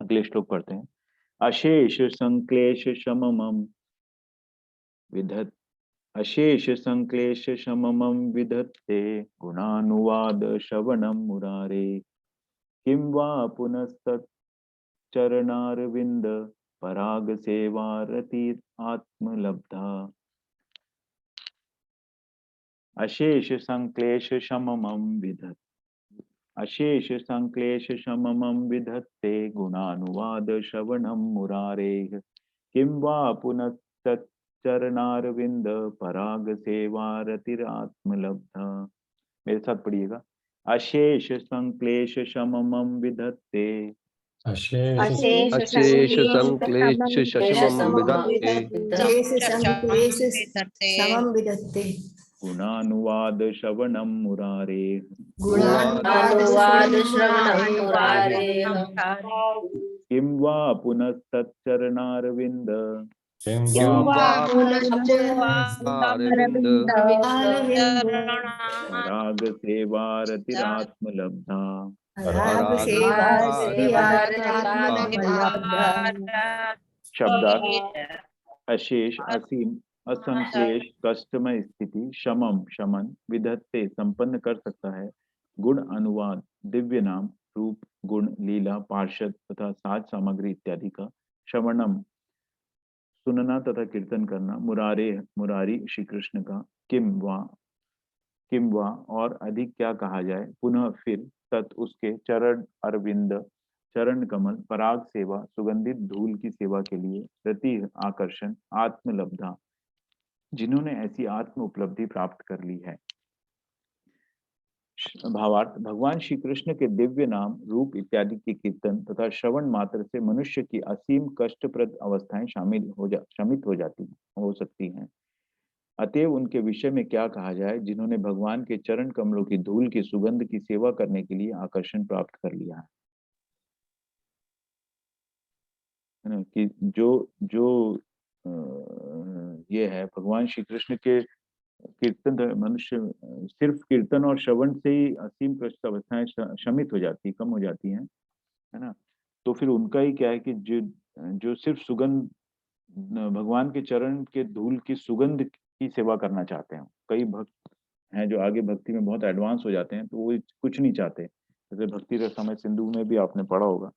अगले श्लोक पढ़ते हैं। अशेष संक्लेश शममम विधत अशेष संक्लेश शममम विधत्ते गुणानुवाद श्रवणम मुरारे किं वा पुनस्तच्चरणारविंद पराग सेवारति आत्मलब्धा। अशेष संक्लेश शममम विधत् अशेष संक्लेश शममम विधत्ते गुणानुवाद श्रवणम मुरारेः किं वा पुनस्तच्चरणारविंद पराग सेवारतिरात्मलब्धा। मेरे साथ पढ़िएगा। अशेष संक्लेश शममम विधत्ते अशेष अशेष संक्लेश शमं विधत्ते समं विदत्ते गुणानुवाद श्रवणम मुरारे गुणानुवाद श्रवणं मुरारेः किं वा पुनस्तच्चरणारविंद किं किं वा वा पुनश्चारविंद पराग सेवारतिरात्मलब्धा। शब्दार्थ अशेष असीम असंक्लेश कष्टमय स्थिति शमम शमन विधत्ते संपन्न कर सकता है गुण अनुवाद दिव्य नाम रूप गुण लीला पार्षद तथा साज सामग्री इत्यादि का श्रवणम सुनना तथा कीर्तन करना मुरारे मुरारी श्री कृष्ण का किम वा और अधिक क्या कहा जाए पुनः फिर तत् उसके चरण अरविंद चरण कमल पराग सेवा सुगंधित धूल की सेवा के लिए रति आकर्षण आत्मलब्धा जिन्होंने ऐसी आत्म उपलब्धि प्राप्त कर ली है। भावार्थ भगवान श्री कृष्ण के दिव्य नाम रूप इत्यादि के कीर्तन तथा श्रवण मात्र से मनुष्य की असीम कष्टप्रद अवस्थाएं शमित हो सकती हैं। अतएव उनके विषय में क्या कहा जाए जिन्होंने भगवान के चरण कमलों की धूल की सुगंध की सेवा करने के लिए आकर्षण प्राप्त कर लिया है ना। कि जो ये है भगवान श्री कृष्ण के कीर्तन मनुष्य सिर्फ कीर्तन और श्रवण से ही असीम कष्ट अवस्थाएं शमित हो जाती कम हो जाती हैं, है ना। तो फिर उनका ही क्या है कि जो सिर्फ सुगंध भगवान के चरण के धूल की सुगंध की सेवा करना चाहते हैं। कई भक्त हैं जो आगे भक्ति में बहुत एडवांस हो जाते हैं तो वो कुछ नहीं चाहते। जैसे भक्ति रसमय सिंधु में भी आपने पढ़ा होगा,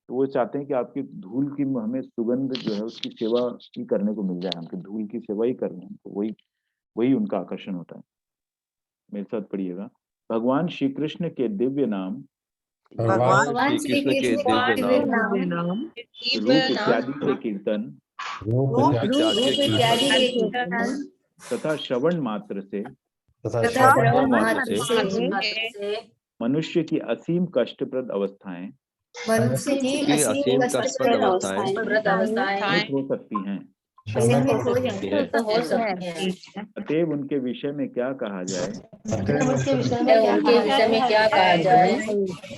तो वो चाहते हैं कि आपकी धूल की हमें सुगंध जो है उसकी सेवा ही करने को मिल जाए, हमको धूल की सेवा ही करनी है, तो वही उनका आकर्षण होता है। मेरे साथ पढ़िएगा। भगवान श्री कृष्ण के दिव्य नाम भगवान श्री कृष्ण के दिव्य नाम रूप इत्यादि के कीर्तन रूप इत्यादि के कीर्तन तथा श्रवण मात्र से मनुष्य की असीम कष्टप्रद अवस्थाएं मनुष्य की असीम कष्टप्रद अवस्थाएं हो सकती हैं। अतएव उनके विषय में क्या कहा जाए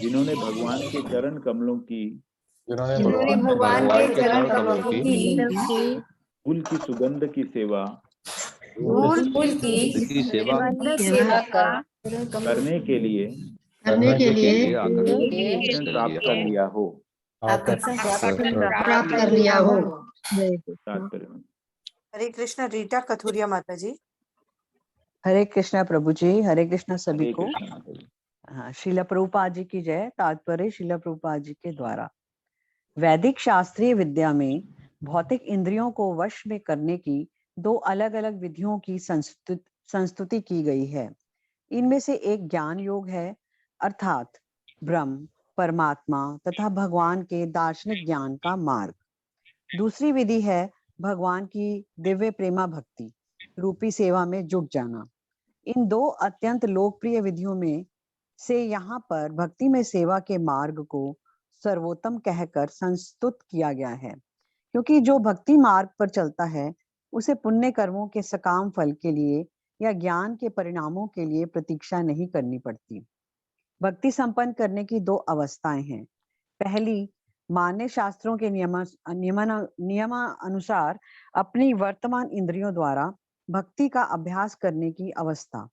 जिन्होंने भगवान के चरण कमलों की फूल की सुगंध की सेवा करने के लिए प्राप्त कर लिया हो। हरे कृष्णा। रीटा कथुरिया माता जी। हरे कृष्णा प्रभु जी। हरे कृष्णा सभी को। हरे कृष्ण। हाँ, श्रीला प्रभुपाद जी की जय। तात्पर्य श्रीला प्रभुपाद जी के द्वारा वैदिक शास्त्रीय विद्या में भौतिक इंद्रियों को वश में करने की दो अलग अलग विधियों की संस्तुति की गई है। इनमें से एक ज्ञान योग है, अर्थात ब्रह्म परमात्मा तथा भगवान के दार्शनिक ज्ञान का मार्ग। दूसरी विधि है भगवान की दिव्य प्रेमा भक्ति रूपी सेवा में जुट जाना। इन दो अत्यंत लोकप्रिय विधियों में से यहाँ पर भक्ति में सेवा के मार्ग को सर्वोत्तम कहकर संस्तुत किया गया है, क्योंकि जो भक्ति मार्ग पर चलता है उसे पुण्य कर्मों के सकाम फल के लिए या ज्ञान के परिणामों के लिए प्रतीक्षा नहीं करनी पड़ती। भक्ति संपन्न करने की दो अवस्थाएं हैं। पहली, मान्य शास्त्रों के नियमानुसार अपनी वर्तमान इंद्रियों द्वारा भक्ति का अभ्यास करने की अवस्था,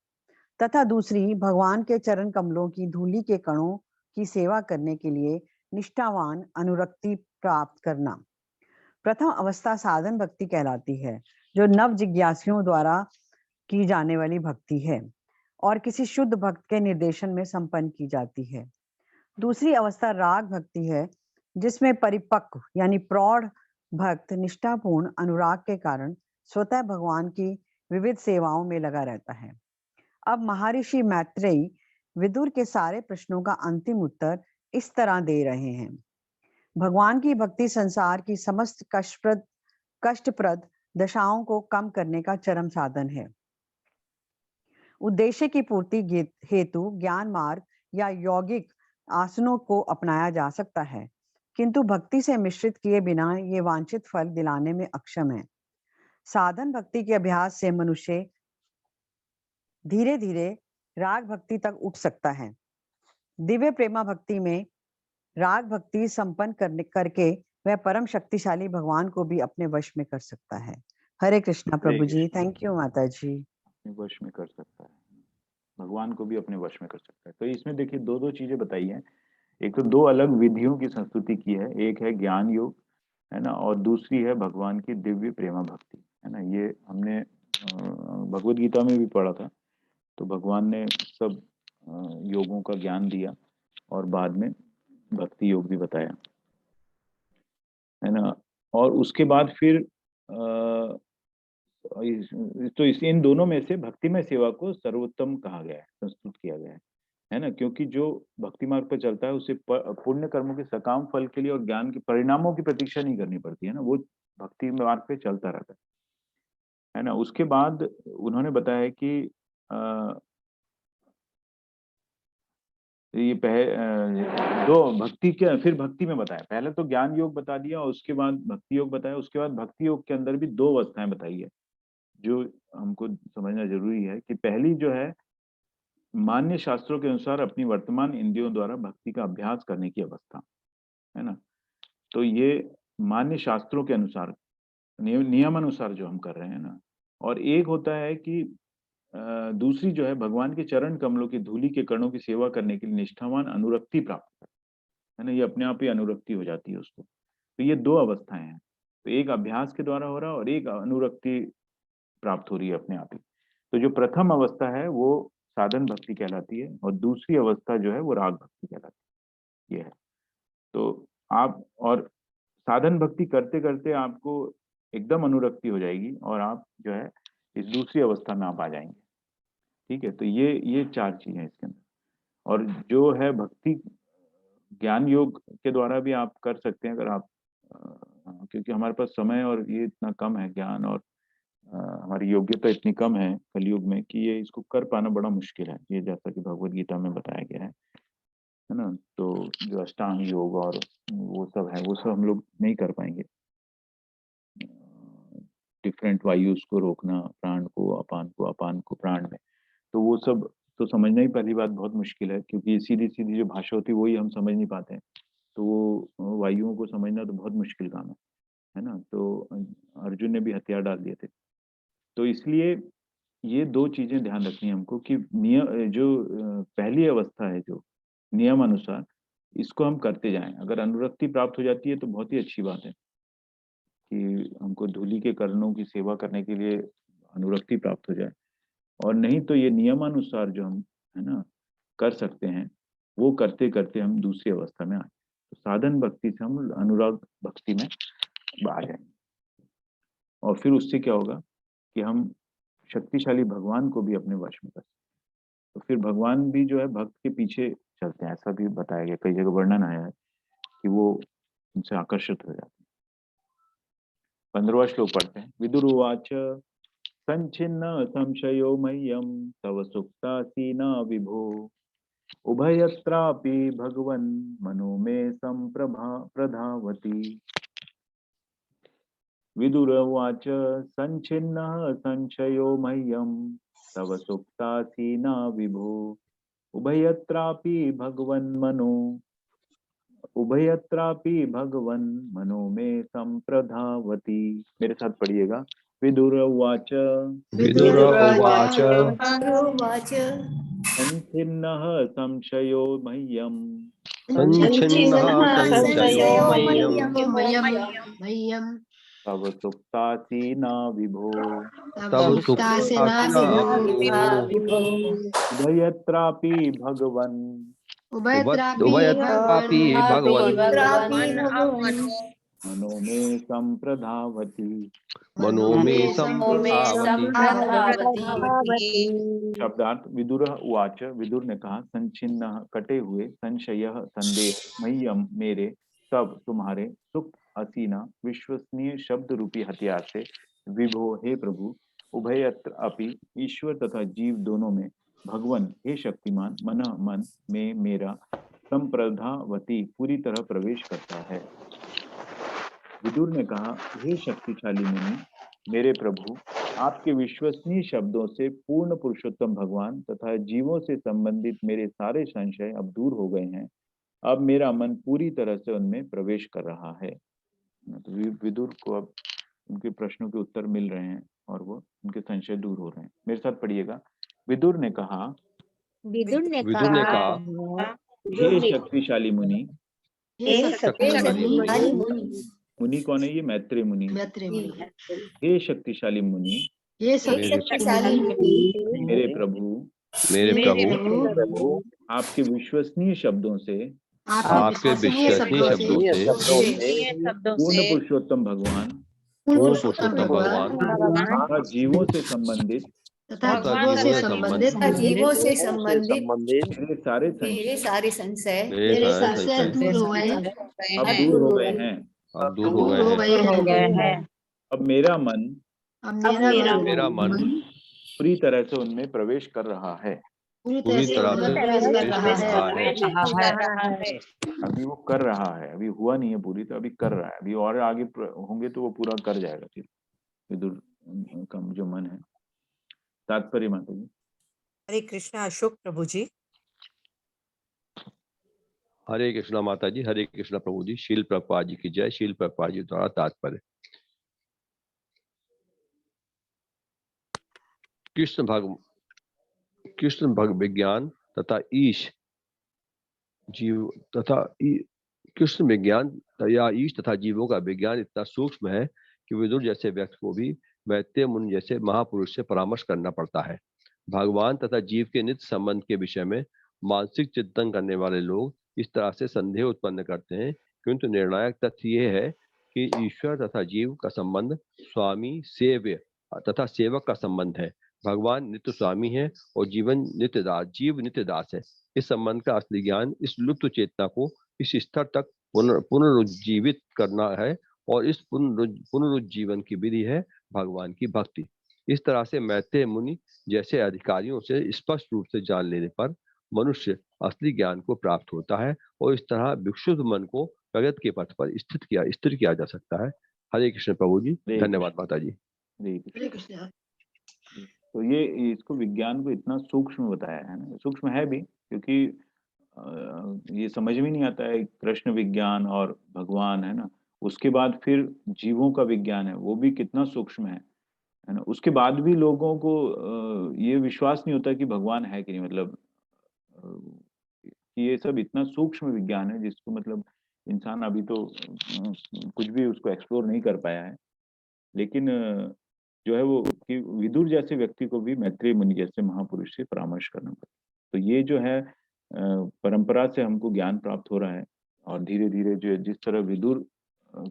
तथा दूसरी, भगवान के चरण कमलों की धूलि के कणों की सेवा करने के लिए निष्ठावान अनुरक्ति प्राप्त करना। प्रथम अवस्था साधन भक्ति कहलाती है, जो नव जिज्ञासियों द्वारा की जाने वाली भक्ति है और किसी शुद्ध भक्त के निर्देशन में संपन्न की जाती है। दूसरी अवस्था राग भक्ति है, जिसमें परिपक्व यानी प्रौढ़ भक्त निष्ठापूर्ण अनुराग के कारण स्वतः भगवान की विविध सेवाओं में लगा रहता है। अब महर्षि मैत्रेयी विदुर के सारे प्रश्नों का अंतिम उत्तर इस तरह दे रहे हैं। भगवान की भक्ति संसार की समस्त कष्टप्रद दशाओं को कम करने का चरम साधन है। उद्देश्य की पूर्ति हेतु ज्ञान मार्ग या यौगिक आसनों को अपनाया जा सकता है, किंतु भक्ति से मिश्रित किए बिना ये वांछित फल दिलाने में अक्षम है। साधन भक्ति के अभ्यास से मनुष्य धीरे धीरे राग भक्ति तक उठ सकता है। दिव्य प्रेमा भक्ति में राग भक्ति संपन्न करके वह परम शक्तिशाली भगवान को भी अपने वश में कर सकता है। हरे कृष्णा प्रभु जी। थैंक यू माता जी। अपने वश में कर सकता है, भगवान को भी अपने वश में कर सकता है। तो इसमें देखिए दो चीजें बताई हैं। एक तो दो अलग विधियों की संस्तुति की है, एक है ज्ञान योग, है ना, और दूसरी है भगवान की दिव्य प्रेमा भक्ति, है ना। ये हमने भगवद गीता में भी पढ़ा था। तो भगवान ने सब योगों का ज्ञान दिया और बाद में भक्ति योग भी बताया, है ना। और उसके बाद फिर तो इन दोनों में से भक्तिमय सेवा को सर्वोत्तम कहा गया है, संस्तुत किया गया है ना। क्योंकि जो भक्ति मार्ग पर चलता है उसे पुण्य कर्मों के सकाम फल के लिए और ज्ञान के परिणामों की प्रतीक्षा नहीं करनी पड़ती है ना, वो भक्ति मार्ग पे चलता रहता है ना। उसके बाद उन्होंने बताया कि ये दो भक्ति के, फिर भक्ति में बताया, पहले तो ज्ञान योग बता दिया और उसके बाद भक्ति योग बताया। उसके बाद भक्ति योग के अंदर भी दो अवस्थाएं बताई है जो हमको समझना जरूरी है। कि पहली जो है मान्य शास्त्रों के अनुसार अपनी वर्तमान इंद्रियों द्वारा भक्ति का अभ्यास करने की अवस्था, है ना। तो ये मान्य शास्त्रों के अनुसार नियमानुसार जो हम कर रहे हैं ना। और एक होता है कि दूसरी जो है भगवान के चरण कमलों की धूलि के कणों की सेवा करने के लिए निष्ठावान अनुरक्ति प्राप्त कर, है ना। ये अपने आप ही अनुरक्ति हो जाती है उसको। तो ये दो अवस्थाएं हैं, तो एक अभ्यास के द्वारा हो रहा है और एक अनुरक्ति प्राप्त हो रही है अपने आप ही। तो जो प्रथम अवस्था है वो साधन भक्ति कहलाती है और दूसरी अवस्था जो है वो राग भक्ति कहलाती है। ये है। तो आप और साधन भक्ति करते करते आपको एकदम अनुरक्ति हो जाएगी और आप जो है इस दूसरी अवस्था में आप आ जाएंगे। ठीक है। तो ये चार चीजें हैं इसके अंदर। और जो है भक्ति ज्ञान योग के द्वारा भी आप कर सकते हैं अगर आप क्योंकि हमारे पास समय और ये इतना कम है ज्ञान और हमारी योग्यता इतनी कम है कलयुग में कि ये इसको कर पाना बड़ा मुश्किल है। ये जैसा कि भगवद गीता में बताया गया है ना। तो जो अष्टांग योग और वो सब हम लोग नहीं कर पाएंगे। डिफरेंट वायुस को रोकना, प्राण को अपान को प्राण में, तो वो सब तो समझना ही पहली बात बहुत मुश्किल है। क्योंकि सीधी सीधी जो भाषा होती है वही हम समझ नहीं पाते हैं। तो वो वायुओं को समझना तो बहुत मुश्किल काम है ना। तो अर्जुन ने भी हथियार डाल दिए थे। तो इसलिए ये दो चीजें ध्यान रखनी है हमको कि पहली अवस्था है जो नियम अनुसार, इसको हम करते जाएं। अगर अनुरक्ति प्राप्त हो जाती है तो बहुत ही अच्छी बात है कि हमको धूलि के कर्णों की सेवा करने के लिए अनुरक्ति प्राप्त हो जाए। और नहीं तो ये नियमानुसार जो हम है ना कर सकते हैं वो करते करते हम दूसरी अवस्था में आए। तो साधन भक्ति से हम अनुराग भक्ति में आ जाएंगे और फिर उससे क्या होगा कि हम शक्तिशाली भगवान को भी अपने वश में कर सकते हैं। तो फिर भगवान भी जो है भक्त के पीछे चलते हैं, ऐसा भी बताया गया, कई जगह वर्णन आया है कि वो उनसे आकर्षित हो जाते हैं। 15वां श्लोक पढ़ते हैं। विदुरुवाच संचिन्न संशयो मह्यम तव सुक्तासि न विभो उभयत्रापि भगवन् मनो मे संप्रधावति। विदुरवाच संच्छिन्नः संशयो मह्यं तव सुप्तासीना विभो उभयत्रापि भगवन् मनो मे संप्रधावति। मेरे साथ पढ़िएगा। विदुरवाच विदुर उवाच संच्छिन्नः संशयो मह्यं संच्छिन्नः संशयो मह्यं मह्यं तव सुप्तासीना विभो तव सुप्तासीना विभो उभयत्रापि भगवन् उभयत्रापि भगवन् मनो मे संप्रधावति। मनो मे संप्रधावति। शब्दार्थ विदुर उवाच, विदुर ने कहा, संच्छिन्न कटे हुए, संशय संदेह, मह्यम मेरे, सब तुम्हारे, सुख असीना विश्वसनीय शब्द रूपी हथियार से, विभो हे प्रभु, उभयत्र अपि ईश्वर तथा जीव दोनों में, भगवन हे शक्तिमान, मन में मेरा संप्रधावती पूरी तरह प्रवेश करता है। विदुर ने कहा, हे शक्तिशाली मुनि, मेरे प्रभु, आपके विश्वसनीय शब्दों से पूर्ण पुरुषोत्तम भगवान तथा जीवों से संबंधित मेरे सारे संशय अब दूर हो गए हैं। अब मेरा मन पूरी तरह से उनमें प्रवेश कर रहा है। तो विदुर को अब उनके प्रश्नों के उत्तर मिल रहे हैं और वो उनके संशय दूर हो रहे हैं। मेरे साथ पढ़िएगा। विदुर ने कहा, हे शक्तिशाली मुनि, मुनि कौन है? ये मैत्रेय मुनि। हे शक्तिशाली मुनि, मेरे प्रभु, आपके विश्वसनीय शब्दों से पूर्ण पुरुषोत्तम भगवान तथा जीवों से संबंधित मेरे सारे संशय दूर हो गए अब दूर हो गए हैं। अब मेरा मन पूरी तरह से उनमें प्रवेश कर रहा है। पूरी तरह से प्रवेश कर रहा है। अभी वो कर रहा है, अभी हुआ नहीं है पूरी, तो अभी कर रहा है। अभी और आगे होंगे तो वो पूरा कर जाएगा। फिर विदुर का जो मन है। तात्पर्य माता जी। हरे कृष्णा अशोक प्रभु जी। हरे कृष्णा माता जी, हरे कृष्णा प्रभु जी। शील प्रभुपाद जी की जय। शील प्रभुपाद जी द्वारा तात्पर्य। कृष्ण भग विज्ञान तथा ईश जीव तथा कृष्ण विज्ञान या ईश तथा जीवों का विज्ञान इतना सूक्ष्म है कि विदुर जैसे व्यक्ति को भी मैत्रेय मुनि जैसे महापुरुष से परामर्श करना पड़ता है। भगवान तथा जीव के नित्य संबंध के विषय में मानसिक चिंतन करने वाले लोग इस तरह से संदेह उत्पन्न करते हैं, किंतु निर्णायक तथ्य यह है कि ईश्वर तथा जीव का संबंध स्वामी सेव्य तथा सेवक का संबंध है। भगवान नित्य स्वामी है और जीव नित्य दास है। इस संबंध का असली ज्ञान इस लुप्त चेतना को इस स्तर तक पुनरुज्जीवित करना है, और इस पुनरुज्जीवन की विधि है भगवान की भक्ति। इस तरह से मैत्रेय मुनि जैसे अधिकारियों से स्पष्ट रूप से जान लेने पर मनुष्य असली ज्ञान को प्राप्त होता है और इस तरह विक्षुब्ध मन को प्रगति के पथ पर स्थिर किया जा सकता है। हरे कृष्ण प्रभु जी। धन्यवाद माता जी। तो ये इसको विज्ञान को इतना सूक्ष्म बताया है ना, सूक्ष्म है भी, क्योंकि ये समझ में नहीं आता है कृष्ण विज्ञान और भगवान है ना। उसके बाद फिर जीवों का विज्ञान है, वो भी कितना सूक्ष्म है ना। उसके बाद भी लोगों को ये विश्वास नहीं होता कि भगवान है कि नहीं, मतलब कि ये सब इतना सूक्ष्म विज्ञान है जिसको मतलब इंसान अभी तो कुछ भी उसको एक्सप्लोर नहीं कर पाया है। लेकिन जो है वो कि विदुर जैसे व्यक्ति को भी मैत्रेय मुनि जैसे महापुरुष से परामर्श करना पड़ता है। तो ये जो है परंपरा से हमको ज्ञान प्राप्त हो रहा है, और धीरे धीरे जो जिस तरह विदुर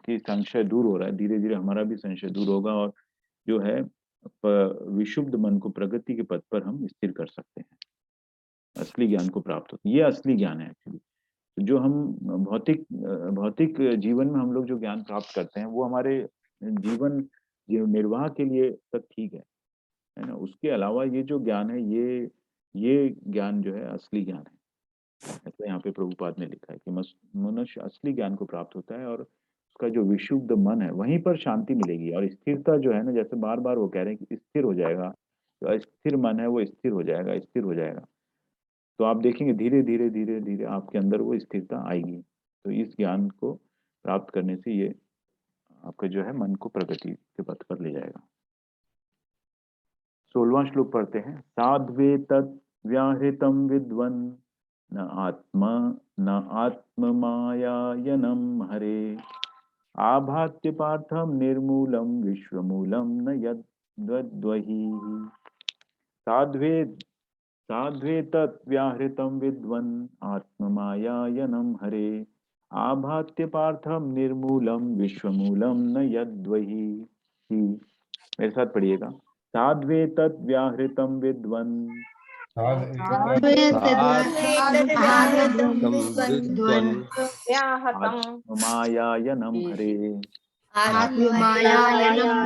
की संशय दूर हो रहा है, धीरे धीरे हमारा भी संशय दूर होगा, और जो है विशुद्ध मन को प्रगति के पथ पर हम स्थिर कर सकते हैं। असली ज्ञान को प्राप्त होता है, ये असली ज्ञान है एक्चुअली। जो हम भौतिक जीवन में हम लोग जो ज्ञान प्राप्त करते हैं वो हमारे जीवन निर्वाह के लिए तक ठीक है ना। उसके अलावा ये जो ज्ञान है, ये ज्ञान जो है असली ज्ञान है। ऐसा यहाँ पे प्रभुपाद ने लिखा है कि मनुष्य असली ज्ञान को प्राप्त होता है और उसका जो विशुद्ध मन है वहीं पर शांति मिलेगी। और स्थिरता जो है ना, जैसे बार बार वो कह रहे हैं कि स्थिर हो जाएगा, जो अस्थिर मन है वो स्थिर हो जाएगा, स्थिर हो जाएगा। तो आप देखेंगे धीरे धीरे धीरे धीरे आपके अंदर वो स्थिरता आएगी। तो इस ज्ञान को प्राप्त करने से ये आपका जो है मन को प्रगति के पथ पर ले जाएगा। 16वां श्लोक पढ़ते हैं। साध्वे तत् व्याहृतम विद्वन न आत्म मायायनम हरे आभात्य पार्थम निर्मूलम विश्वमूलम न यद्वही। साध्वे तत् व्याहृतम विद्वन आत्ममायायनम हरे आभात्य पार्थम निर्मूलम विश्वमूलम न यद्वही। मेरे साथ पढ़िएगा। साध्वे तत् व्याहृतम विद्वन आत्ममायायनम हरे मायानयनम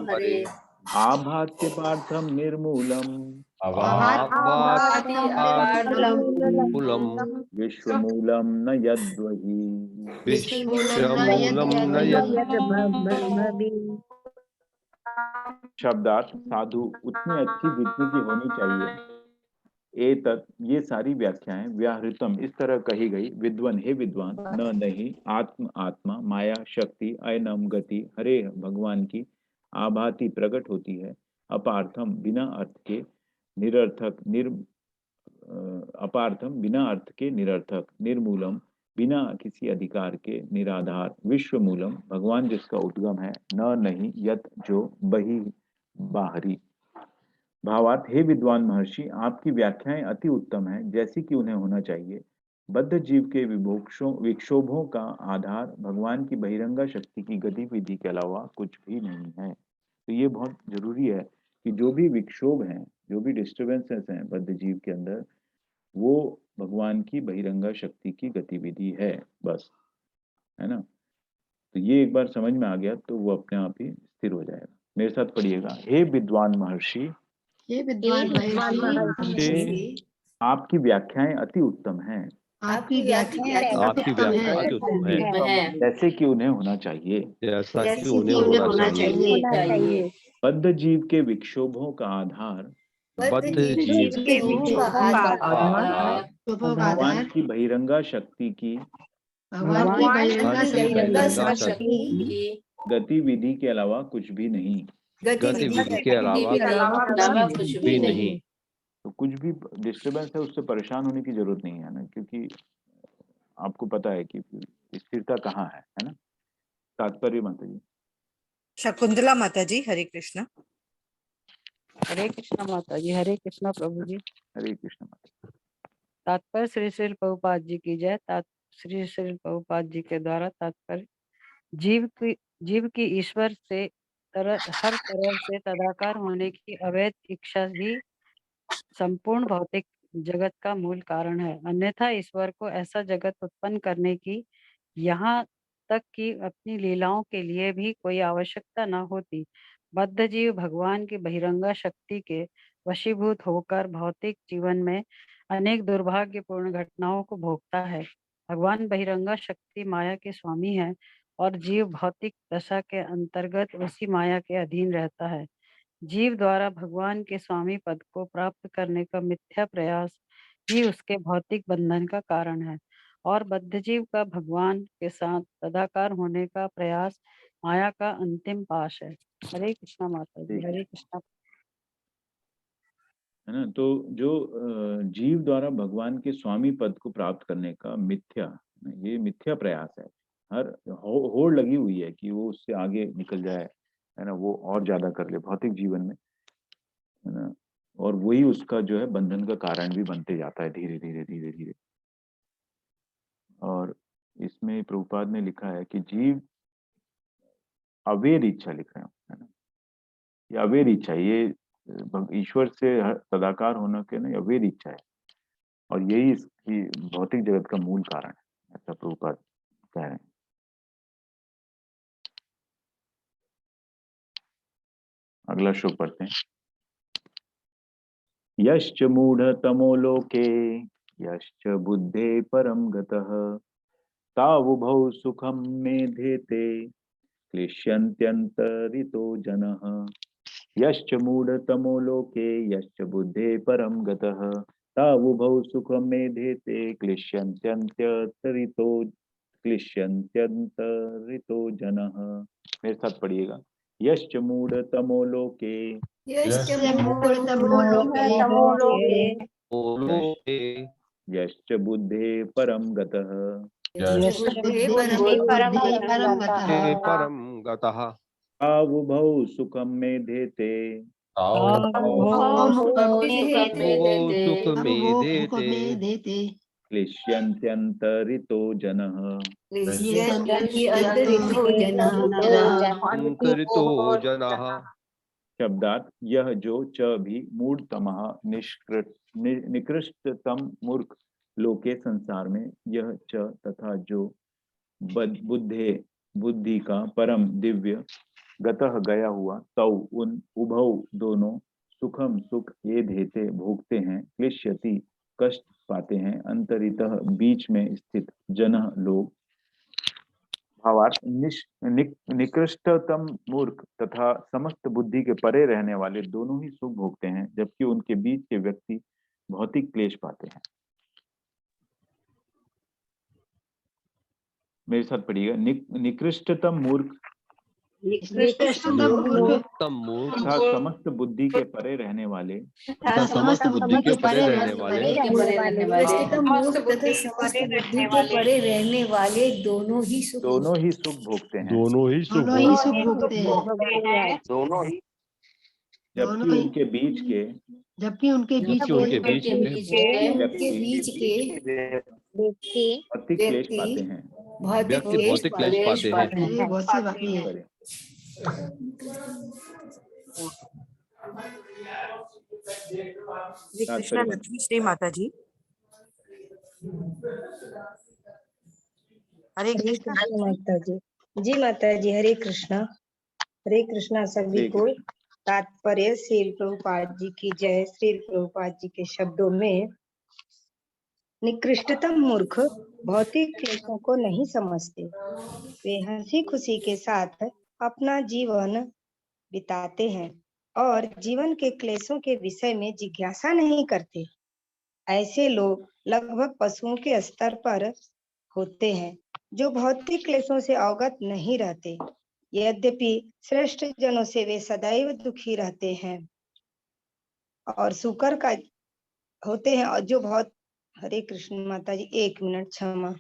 हरे आभात्य पार्थम निर्मूलम विश्वमूलम न यद्वही। विश्वमूलम न शब्दार्थ साधु उतनी अच्छी जितनी की होनी चाहिए। तत् ये सारी व्याख्याएं व्याहृतम इस तरह कही गई। विद्वन हे विद्वान, न नहीं, आत्म आत्मा, माया शक्ति, अयनम गति, हरे भगवान की, आभाति प्रकट होती है, अपार्थम बिना अर्थ के, निरर्थक अपार्थम बिना अर्थ के निरर्थक, निर्मूलम बिना किसी अधिकार के निराधार, विश्वमूलम भगवान जिसका उद्गम है, न नहीं, यत जो, बही बाहरी। भावार्थ हे विद्वान महर्षि, आपकी व्याख्याएं अति उत्तम हैं जैसी कि उन्हें होना चाहिए। बद्ध जीव के विक्षोभों का आधार भगवान की बहिरंगा शक्ति की गतिविधि के अलावा कुछ भी नहीं है। तो ये बहुत जरूरी है कि जो भी विक्षोभ हैं, जो भी डिस्टर्बेंसेस हैं बद्ध जीव के अंदर, वो भगवान की बहिरंगा शक्ति की गतिविधि है, बस, है ना। तो ये एक बार समझ में आ गया तो वो अपने आप ही स्थिर हो जाएगा। मेरे साथ पढ़िएगा। हे विद्वान महर्षि, हे विद्वान महर्षि, आपकी व्याख्याएं अति उत्तम हैं, आपकी व्याख्याएं अति उत्तम है, जैसे कि उन्हें होना चाहिए, जैसा कि उन्हें होना चाहिए। बद्ध जीव के विक्षोभों का आधार बद्ध जीव का आधार भगवान की बहिरंगा शक्ति की गतिविधि के अलावा कुछ भी नहीं। गतिविधि के अलावा कुछ भी नहीं। तो कुछ भी डिस्टर्बेंस है उससे परेशान होने की जरूरत नहीं है ना, क्योंकि आपको पता है कि स्थिरता कहाँ है ना। तात्पर्य माता जी। शकुंतला माता जी, हरे कृष्ण। हरे कृष्णा माता जी। हरे कृष्णा प्रभु जी। हरे कृष्ण माता। तात्पर्य श्री श्रील प्रभुपाद जी की जय। श्री श्रील प्रभुपाद जी के द्वारा तात्पर्य जीव की ईश्वर से हर तरह से तदाकार होने की अवैध इच्छा ही संपूर्ण भौतिक जगत का मूल कारण है। अन्यथा ईश्वर को ऐसा जगत उत्पन्न करने की, यहाँ तक कि अपनी लीलाओं के लिए भी कोई आवश्यकता न होती। बद्ध जीव भगवान की बहिरंगा शक्ति के वशीभूत होकर भौतिक जीवन में अनेक दुर्भाग्यपूर्ण घटनाओं को भोगता है। भगवान बहिरंगा शक्ति माया के स्वामी है और जीव भौतिक दशा के अंतर्गत उसी माया के अधीन रहता है। जीव द्वारा भगवान के स्वामी पद को प्राप्त करने का मिथ्या प्रयास ही उसके भौतिक बंधन का कारण है और बद्ध जीव का भगवान के साथ तदाकार होने का प्रयास माया का अंतिम पाश है। हरे कृष्णा माता जी। हरे कृष्णा। है ना। तो जो जीव द्वारा भगवान के स्वामी पद को प्राप्त करने का ये मिथ्या प्रयास है। हर होड़ लगी हुई है कि वो उससे आगे निकल जाए, है ना, वो और ज्यादा कर ले भौतिक जीवन में, है ना। और वही उसका जो है बंधन का कारण भी बनते जाता है धीरे धीरे धीरे धीरे। और इसमें प्रभुपाद ने लिखा है कि जीव अवेर इच्छा, लिख रहे हैं, है ना, ये अवेर इच्छा, ये ईश्वर से तदाकार होने के ना अवेर इच्छा है और यही इसकी भौतिक जगत का मूल कारण है, ऐसा प्रभुपाद कह रहे हैं। अगला श्लोक पढ़ते हैं। यश्च मूढ़ तमो लोके यश्च बुद्धे परम गतः तावुभौ सुखम मेधेते क्लिश्यन्त्यन्तरितो जनः यश्च मूढतमो लोके यश्च बुद्धे परम गतः तावुभौ सुखम मेधेते क्लिश्यन्त्यन्तरितो जनः। मेरे साथ पढ़िएगा। यश्च मूढतमो लोके यस्य मूढतमो लोके यश्च बुद्धे परम गतः बुद्धे परम गतः परम गतः तावुभौ सुखम मेधेते देते क्लिश्यन्त्यन्तरितो जनः अंतरितो जनः। शब्दार्थ यह जो च भी मूढ़तमः निकृष्टतम मूर्ख लोके संसार में, यह च तथा जो बुद्धे बुद्धि का परम दिव्य गतः गया हुआ, तौ उन उभौ दोनों सुखम सुख ये देते भोगते हैं, क्लिश्यति कष्ट पाते हैं, अंतरितः बीच में स्थित जनः लोग। भावार्थ निकृष्टतम मूर्ख तथा समस्त बुद्धि के परे रहने वाले दोनों ही सुख भोगते हैं, जबकि उनके बीच के व्यक्ति भौतिक क्लेश पाते हैं। मेरे साथ पढ़िएगा। निकृष्टतम मूर्ख तथा समस्त बुद्धि के परे रहने वाले दोनों ही सुख भोगते हैं, दोनों ही सुख भोगते हैं, जबकि उनके बीच के भौतिक क्लेश पाते हैं। भौतिक क्लेश पाते हैं। बहुत सी बाकी है। कृष्णा लक्ष्मी श्री माता जी। हरे कृष्णा माता जी। जी माता जी, हरे कृष्णा सभी को। तात्पर्य श्री प्रभुपाद जी की जय। श्री प्रभुपाद जी के शब्दों में, निकृष्टतम मूर्ख भौतिक क्लेशों को नहीं समझते, वे हंसी खुशी के साथ अपना जीवन बिताते हैं और जीवन के क्लेशों के विषय में जिज्ञासा नहीं करते। ऐसे लोग लगभग पशुओं के स्तर पर होते हैं, जो भौतिक क्लेशों से अवगत नहीं रहते। यद्यपि श्रेष्ठ जनों से वे सदैव दुखी रहते हैं और शुकर का होते हैं, और जो बहुत हरे कृष्ण माता जी, 1 मिनट क्षमा।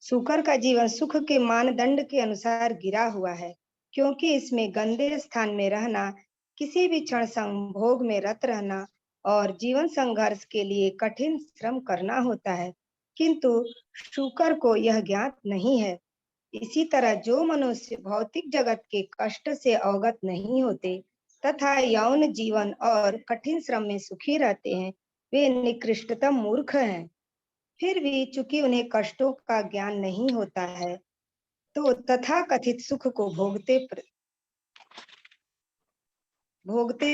शुकर का जीवन सुख के मानदंड के अनुसार गिरा हुआ है, क्योंकि इसमें गंदे स्थान में रहना, किसी भी क्षण संभोग में रत रहना और जीवन संघर्ष के लिए कठिन श्रम करना होता है, किंतु शुकर को यह ज्ञात नहीं है। इसी तरह जो मनुष्य भौतिक जगत के कष्ट से अवगत नहीं होते तथा यौन जीवन और कठिन श्रम में सुखी रहते हैं, वे निकृष्टतम मूर्ख हैं। फिर भी चूंकि उन्हें कष्टों का ज्ञान नहीं होता है, तो तथाकथित सुख को भोगते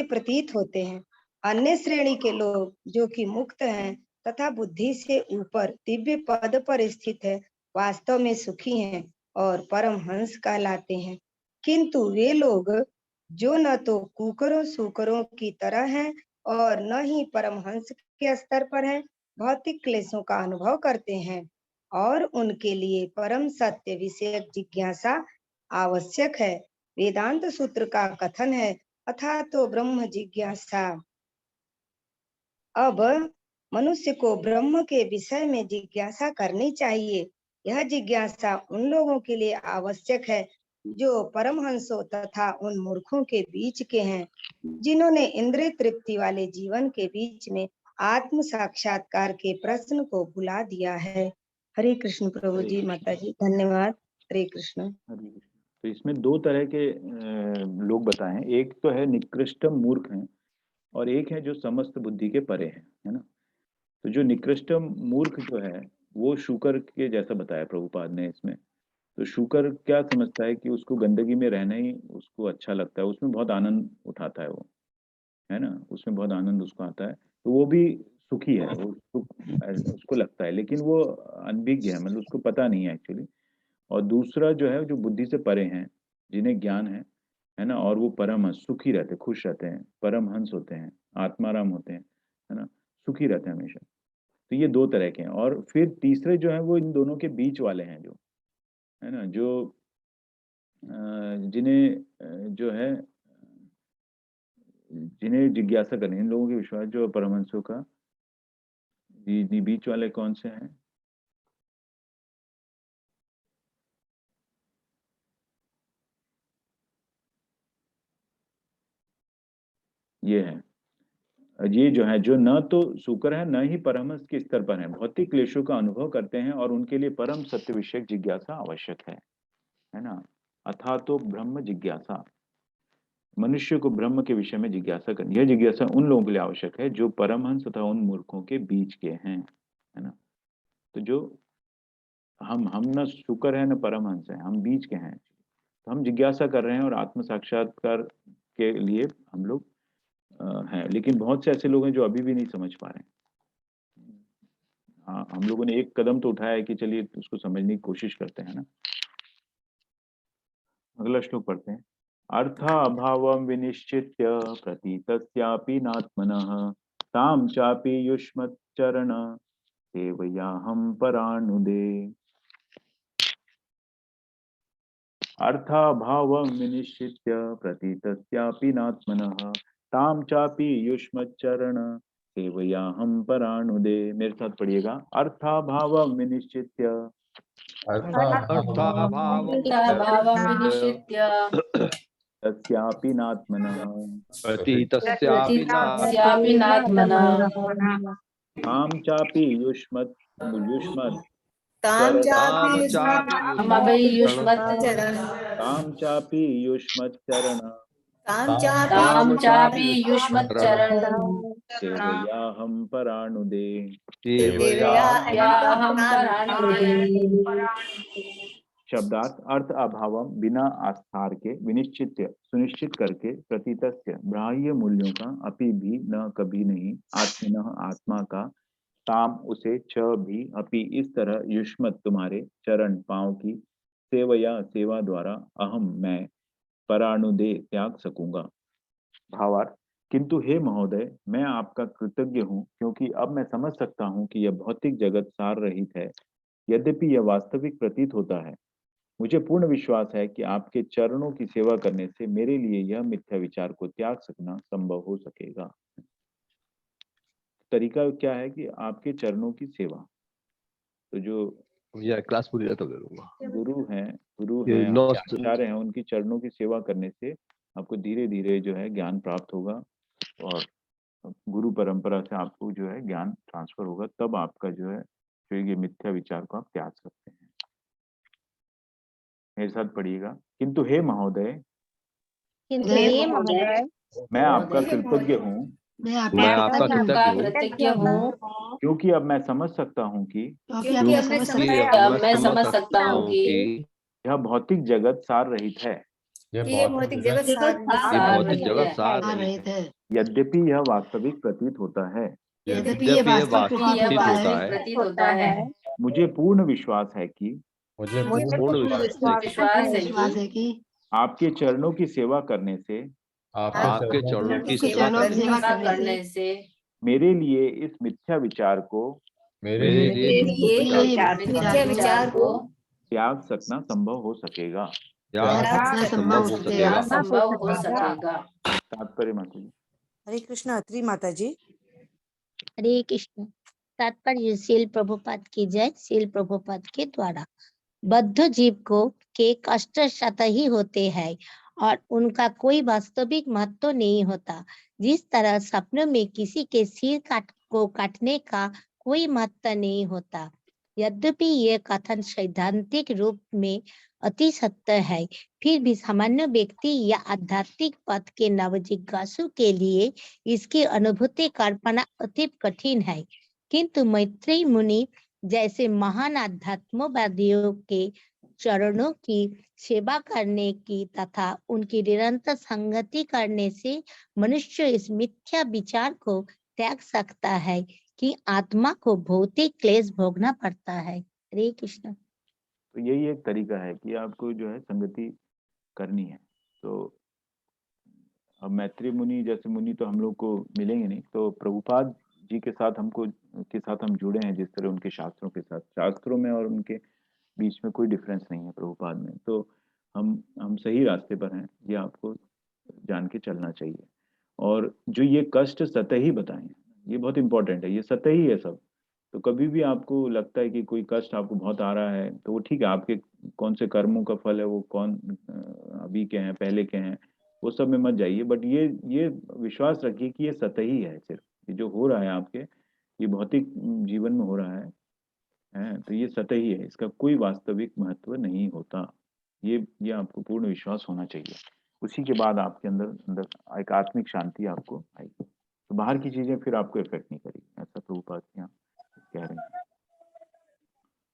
प्रतीत होते हैं। अन्य श्रेणी के लोग जो कि मुक्त हैं तथा बुद्धि से ऊपर दिव्य पद पर स्थित है, वास्तव में सुखी हैं और परमहंस कहलाते हैं। किंतु वे लोग जो न तो कुकरों सूकरों की तरह हैं और न ही परमहंस के स्तर पर हैं, भौतिक क्लेशों का अनुभव करते हैं और उनके लिए परम सत्य विषयक जिज्ञासा आवश्यक है। वेदांत सूत्र का कथन है, अथा तो ब्रह्म जिज्ञासा। अब मनुष्य को ब्रह्म के विषय में जिज्ञासा करनी चाहिए। यह जिज्ञासा उन लोगों के लिए आवश्यक है जो परमहंसों तथा उन मूर्खों के बीच के हैं, जिन्होंने इंद्रिय तृप्ति वाले जीवन के बीच में आत्म साक्षात्कार के प्रश्न को भुला दिया है। हरे कृष्ण प्रभु जी, माता जी धन्यवाद। हरे कृष्ण। तो इसमें 2 तरह के लोग बताए हैं। एक तो है निकृष्टम मूर्ख हैं और एक है जो समस्त बुद्धि के परे हैं, है ना। तो जो निकृष्टम मूर्ख जो है वो शुकर के जैसा बताया प्रभुपाद ने इसमें। तो शुकर क्या समझता है कि उसको गंदगी में रहना ही उसको अच्छा लगता है, उसमें बहुत आनंद उठाता है वो, है ना, उसमें बहुत आनंद उसको आता है, तो वो भी सुखी है, वो सुख उसको लगता है, लेकिन वो अनभिज्ञ है, मतलब उसको पता नहीं है एक्चुअली। और दूसरा जो है, जो बुद्धि से परे हैं, जिन्हें ज्ञान है ना, और वो परमहंस, सुखी रहते, खुश रहते हैं, परमहंस होते हैं, आत्माराम होते हैं, है ना, सुखी रहते हैं हमेशा। तो ये दो तरह के हैं। और फिर तीसरे जो है वो इन दोनों के बीच वाले हैं, जो है ना, जो जिन्हें जो है, जिन्हें जिज्ञासा करनी, इन लोगों के विश्वास, जो परमहंसों का, ये बीच वाले कौन से हैं? ये है, ये जो है, जो न तो सूकर है न ही परमहंस के स्तर पर है, भौतिक क्लेशों का अनुभव करते हैं और उनके लिए परम सत्य विषयक जिज्ञासा आवश्यक है ना। अथा तो ब्रह्म जिज्ञासा, मनुष्य को ब्रह्म के विषय में जिज्ञासा करनी, यह जिज्ञासा उन लोगों के लिए आवश्यक है जो परमहंस तथा उन मूर्खों के बीच के हैं, है ना। तो जो हम न शुकर है न परमहंस है, हम बीच के हैं, तो हम जिज्ञासा कर रहे हैं और आत्म साक्षात्कार के लिए हम लोग हैं। लेकिन बहुत से ऐसे लोग हैं जो अभी भी नहीं समझ पा रहे हैं। हाँ, हम लोगों ने एक कदम तो उठाया है कि चलिए उसको समझने की कोशिश करते हैं ना। अगला श्लोक पढ़ते हैं। अर्थाभावं विनिश्चित्य प्रतीतस्यापि नात्मनः तां चापि युष्मच्चरण सेवयाहं परानुदे। अर्थाभावं विनिश्चित्य प्रतीतस्यापि नात्मनः तां चापि युष्मच्चरण सेवयाहं परानुदे। मेरे साथ पढ़िएगा। अर्थाभावं विनिश्चित्य अर्थाभावं विनिश्चित्य तस्यापि नात्मनः प्रतीतस्यापि प्रतीतस्यापि नात्मनः तां चापि युष्मत् तां चापि युष्मच्चरण तां चापि युष्मच्चरण तां चापि युष्मच्चरण सेवयाहं परानुदे। सेवयाहं परानुदे। शब्दार्थ। अर्थ अभावम, बिना आस्थार के, विनिश्चित्य, सुनिश्चित करके, प्रतीतस्य, बाह्य मूल्यों का, अपि भी, न कभी नहीं, आत्मनः आत्मा का, ताम उसे, छ भी, अपि इस तरह, युष्मत तुम्हारे, चरण पांव की, सेवया सेवा द्वारा, अहम मैं, परानुदे त्याग सकूंगा। भावार्थ। किंतु हे महोदय, मैं आपका कृतज्ञ हूँ, क्योंकि अब मैं समझ सकता हूँ कि यह भौतिक जगत सार रहित है। यद्यपि यह वास्तविक प्रतीत होता है, मुझे पूर्ण विश्वास है कि आपके चरणों की सेवा करने से मेरे लिए यह मिथ्या विचार को त्याग सकना संभव हो सकेगा। तरीका क्या है कि आपके चरणों की सेवा, तो जो यह क्लास पूरी रहता करूंगा। गुरु ये हैं, नौ आचार्य हैं, उनकी चरणों की सेवा करने से आपको धीरे धीरे जो है ज्ञान प्राप्त होगा और गुरु परंपरा से आपको जो है ज्ञान ट्रांसफर होगा। तब आपका जो है, जो ये मिथ्या विचार को आप त्याग सकते हैं। मेरे साथ पढ़िएगा। किंतु हे महोदय, मैं आपका कृतज्ञ हूँ, मैं मैं आपका कृतज्ञ हूँ, क्योंकि अब मैं समझ सकता हूँ कि क्योंकि अब मैं समझ सकता हूँ कि यह भौतिक जगत सार रहित है। ये भौतिक जगत सार रहित है। यद्यपि यह वास्तविक प्रतीत होता है। यद्यपि ये वास्तविक प्रतीत होता है। मुझे पूर्ण विश्वास है कि पूर्ण विश्वास है कि आपके चरणों की सेवा करने से आपके चरणों की सेवा करने से मेरे लिए इस मिथ्या विचार को मिथ्या विचार को त्याग सकना संभव हो सकेगा। संभव हो सकेगा। तात्पर्य माता जी। हरे कृष्ण। अत्री माता जी। हरे कृष्ण। तात्पर्य शील प्रभुपाद की जय। शील प्रभुपाद के द्वारा बद्ध जीव को के कष्ट सतह ही होते हैं और उनका कोई वास्तविक महत्व नहीं होता। जिस तरह सपनों में किसी के सिर को काटने का कोई महत्व नहीं होता। यद्यपि ये कथन सैद्धांतिक रूप में अति सत्य है, फिर भी सामान्य व्यक्ति या आध्यात्मिक पथ के नवजिज्ञासु के लिए इसकी अनुभूति कर पाना अति कठिन है। किंतु मैत्रेय मुनि जैसे महान आध्यात्मवादियों के चरणों की सेवा करने की तथा उनकी निरंतर संगति करने से मनुष्य इस मिथ्या विचार को त्याग सकता है कि आत्मा को भौतिक क्लेश भोगना पड़ता है। हरे कृष्ण। तो यही एक तरीका है कि आपको जो है संगति करनी है। तो अब मैत्री मुनि जैसे मुनि तो हम लोग को मिलेंगे नहीं, तो प्रभुपाद जी के साथ हम जुड़े हैं, जिस तरह उनके शास्त्रों के साथ, शास्त्रों में और उनके बीच में कोई डिफरेंस नहीं है प्रभुपाद में, तो हम सही रास्ते पर हैं, ये आपको जान के चलना चाहिए। और जो ये कष्ट सतही बताए हैं, ये बहुत इंपॉर्टेंट है, ये सतही है सब। तो कभी भी आपको लगता है कि कोई कष्ट आपको बहुत आ रहा है, तो वो ठीक है, आपके कौन से कर्मों का फल है, वो कौन अभी के हैं पहले के हैं, वो सब में मत जाइए, बट ये विश्वास रखिए कि ये सतही है, सिर्फ ये जो हो रहा है आपके, ये भौतिक जीवन में हो रहा है, तो ये सतही है, इसका कोई वास्तविक महत्व नहीं होता। ये आपको पूर्ण विश्वास होना चाहिए। उसी के बाद आपके अंदर अंदर एक आत्मिक शांति आपको आएगी, तो बाहर की चीजें फिर आपको इफेक्ट नहीं करेगी, ऐसा प्रभुपाद यहाँ कह रहे हैं।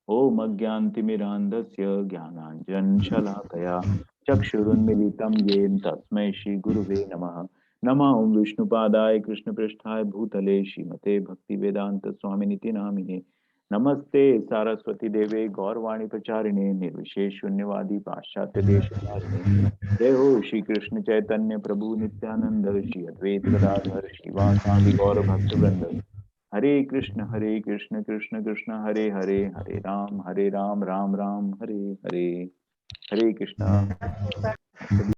ओम अज्ञानतिमिरान्धस्य ज्ञानाञ्जनशलाकया चक्षुरुन्मीलितं येन तस्मै श्रीगुरुवे नमः। नमः ओं विष्णुपादाय कृष्णपृष्ठाय भूतले श्रीमते भक्तिवेदांत स्वामिनिति नामिने। नमस्ते सारस्वती देवे गौरवाणी प्रचारिणे निर्विशेष शून्यवादी पाश्चात्य देशतारिणे। जय हो श्री कृष्ण चैतन्य प्रभु नित्यानंद श्री अद्वैत गदाधर श्रीवासादि गौर भक्तवृंद। हरे कृष्ण कृष्ण कृष्ण हरे हरे, हरे राम राम राम हरे हरे। हरे कृष्णा।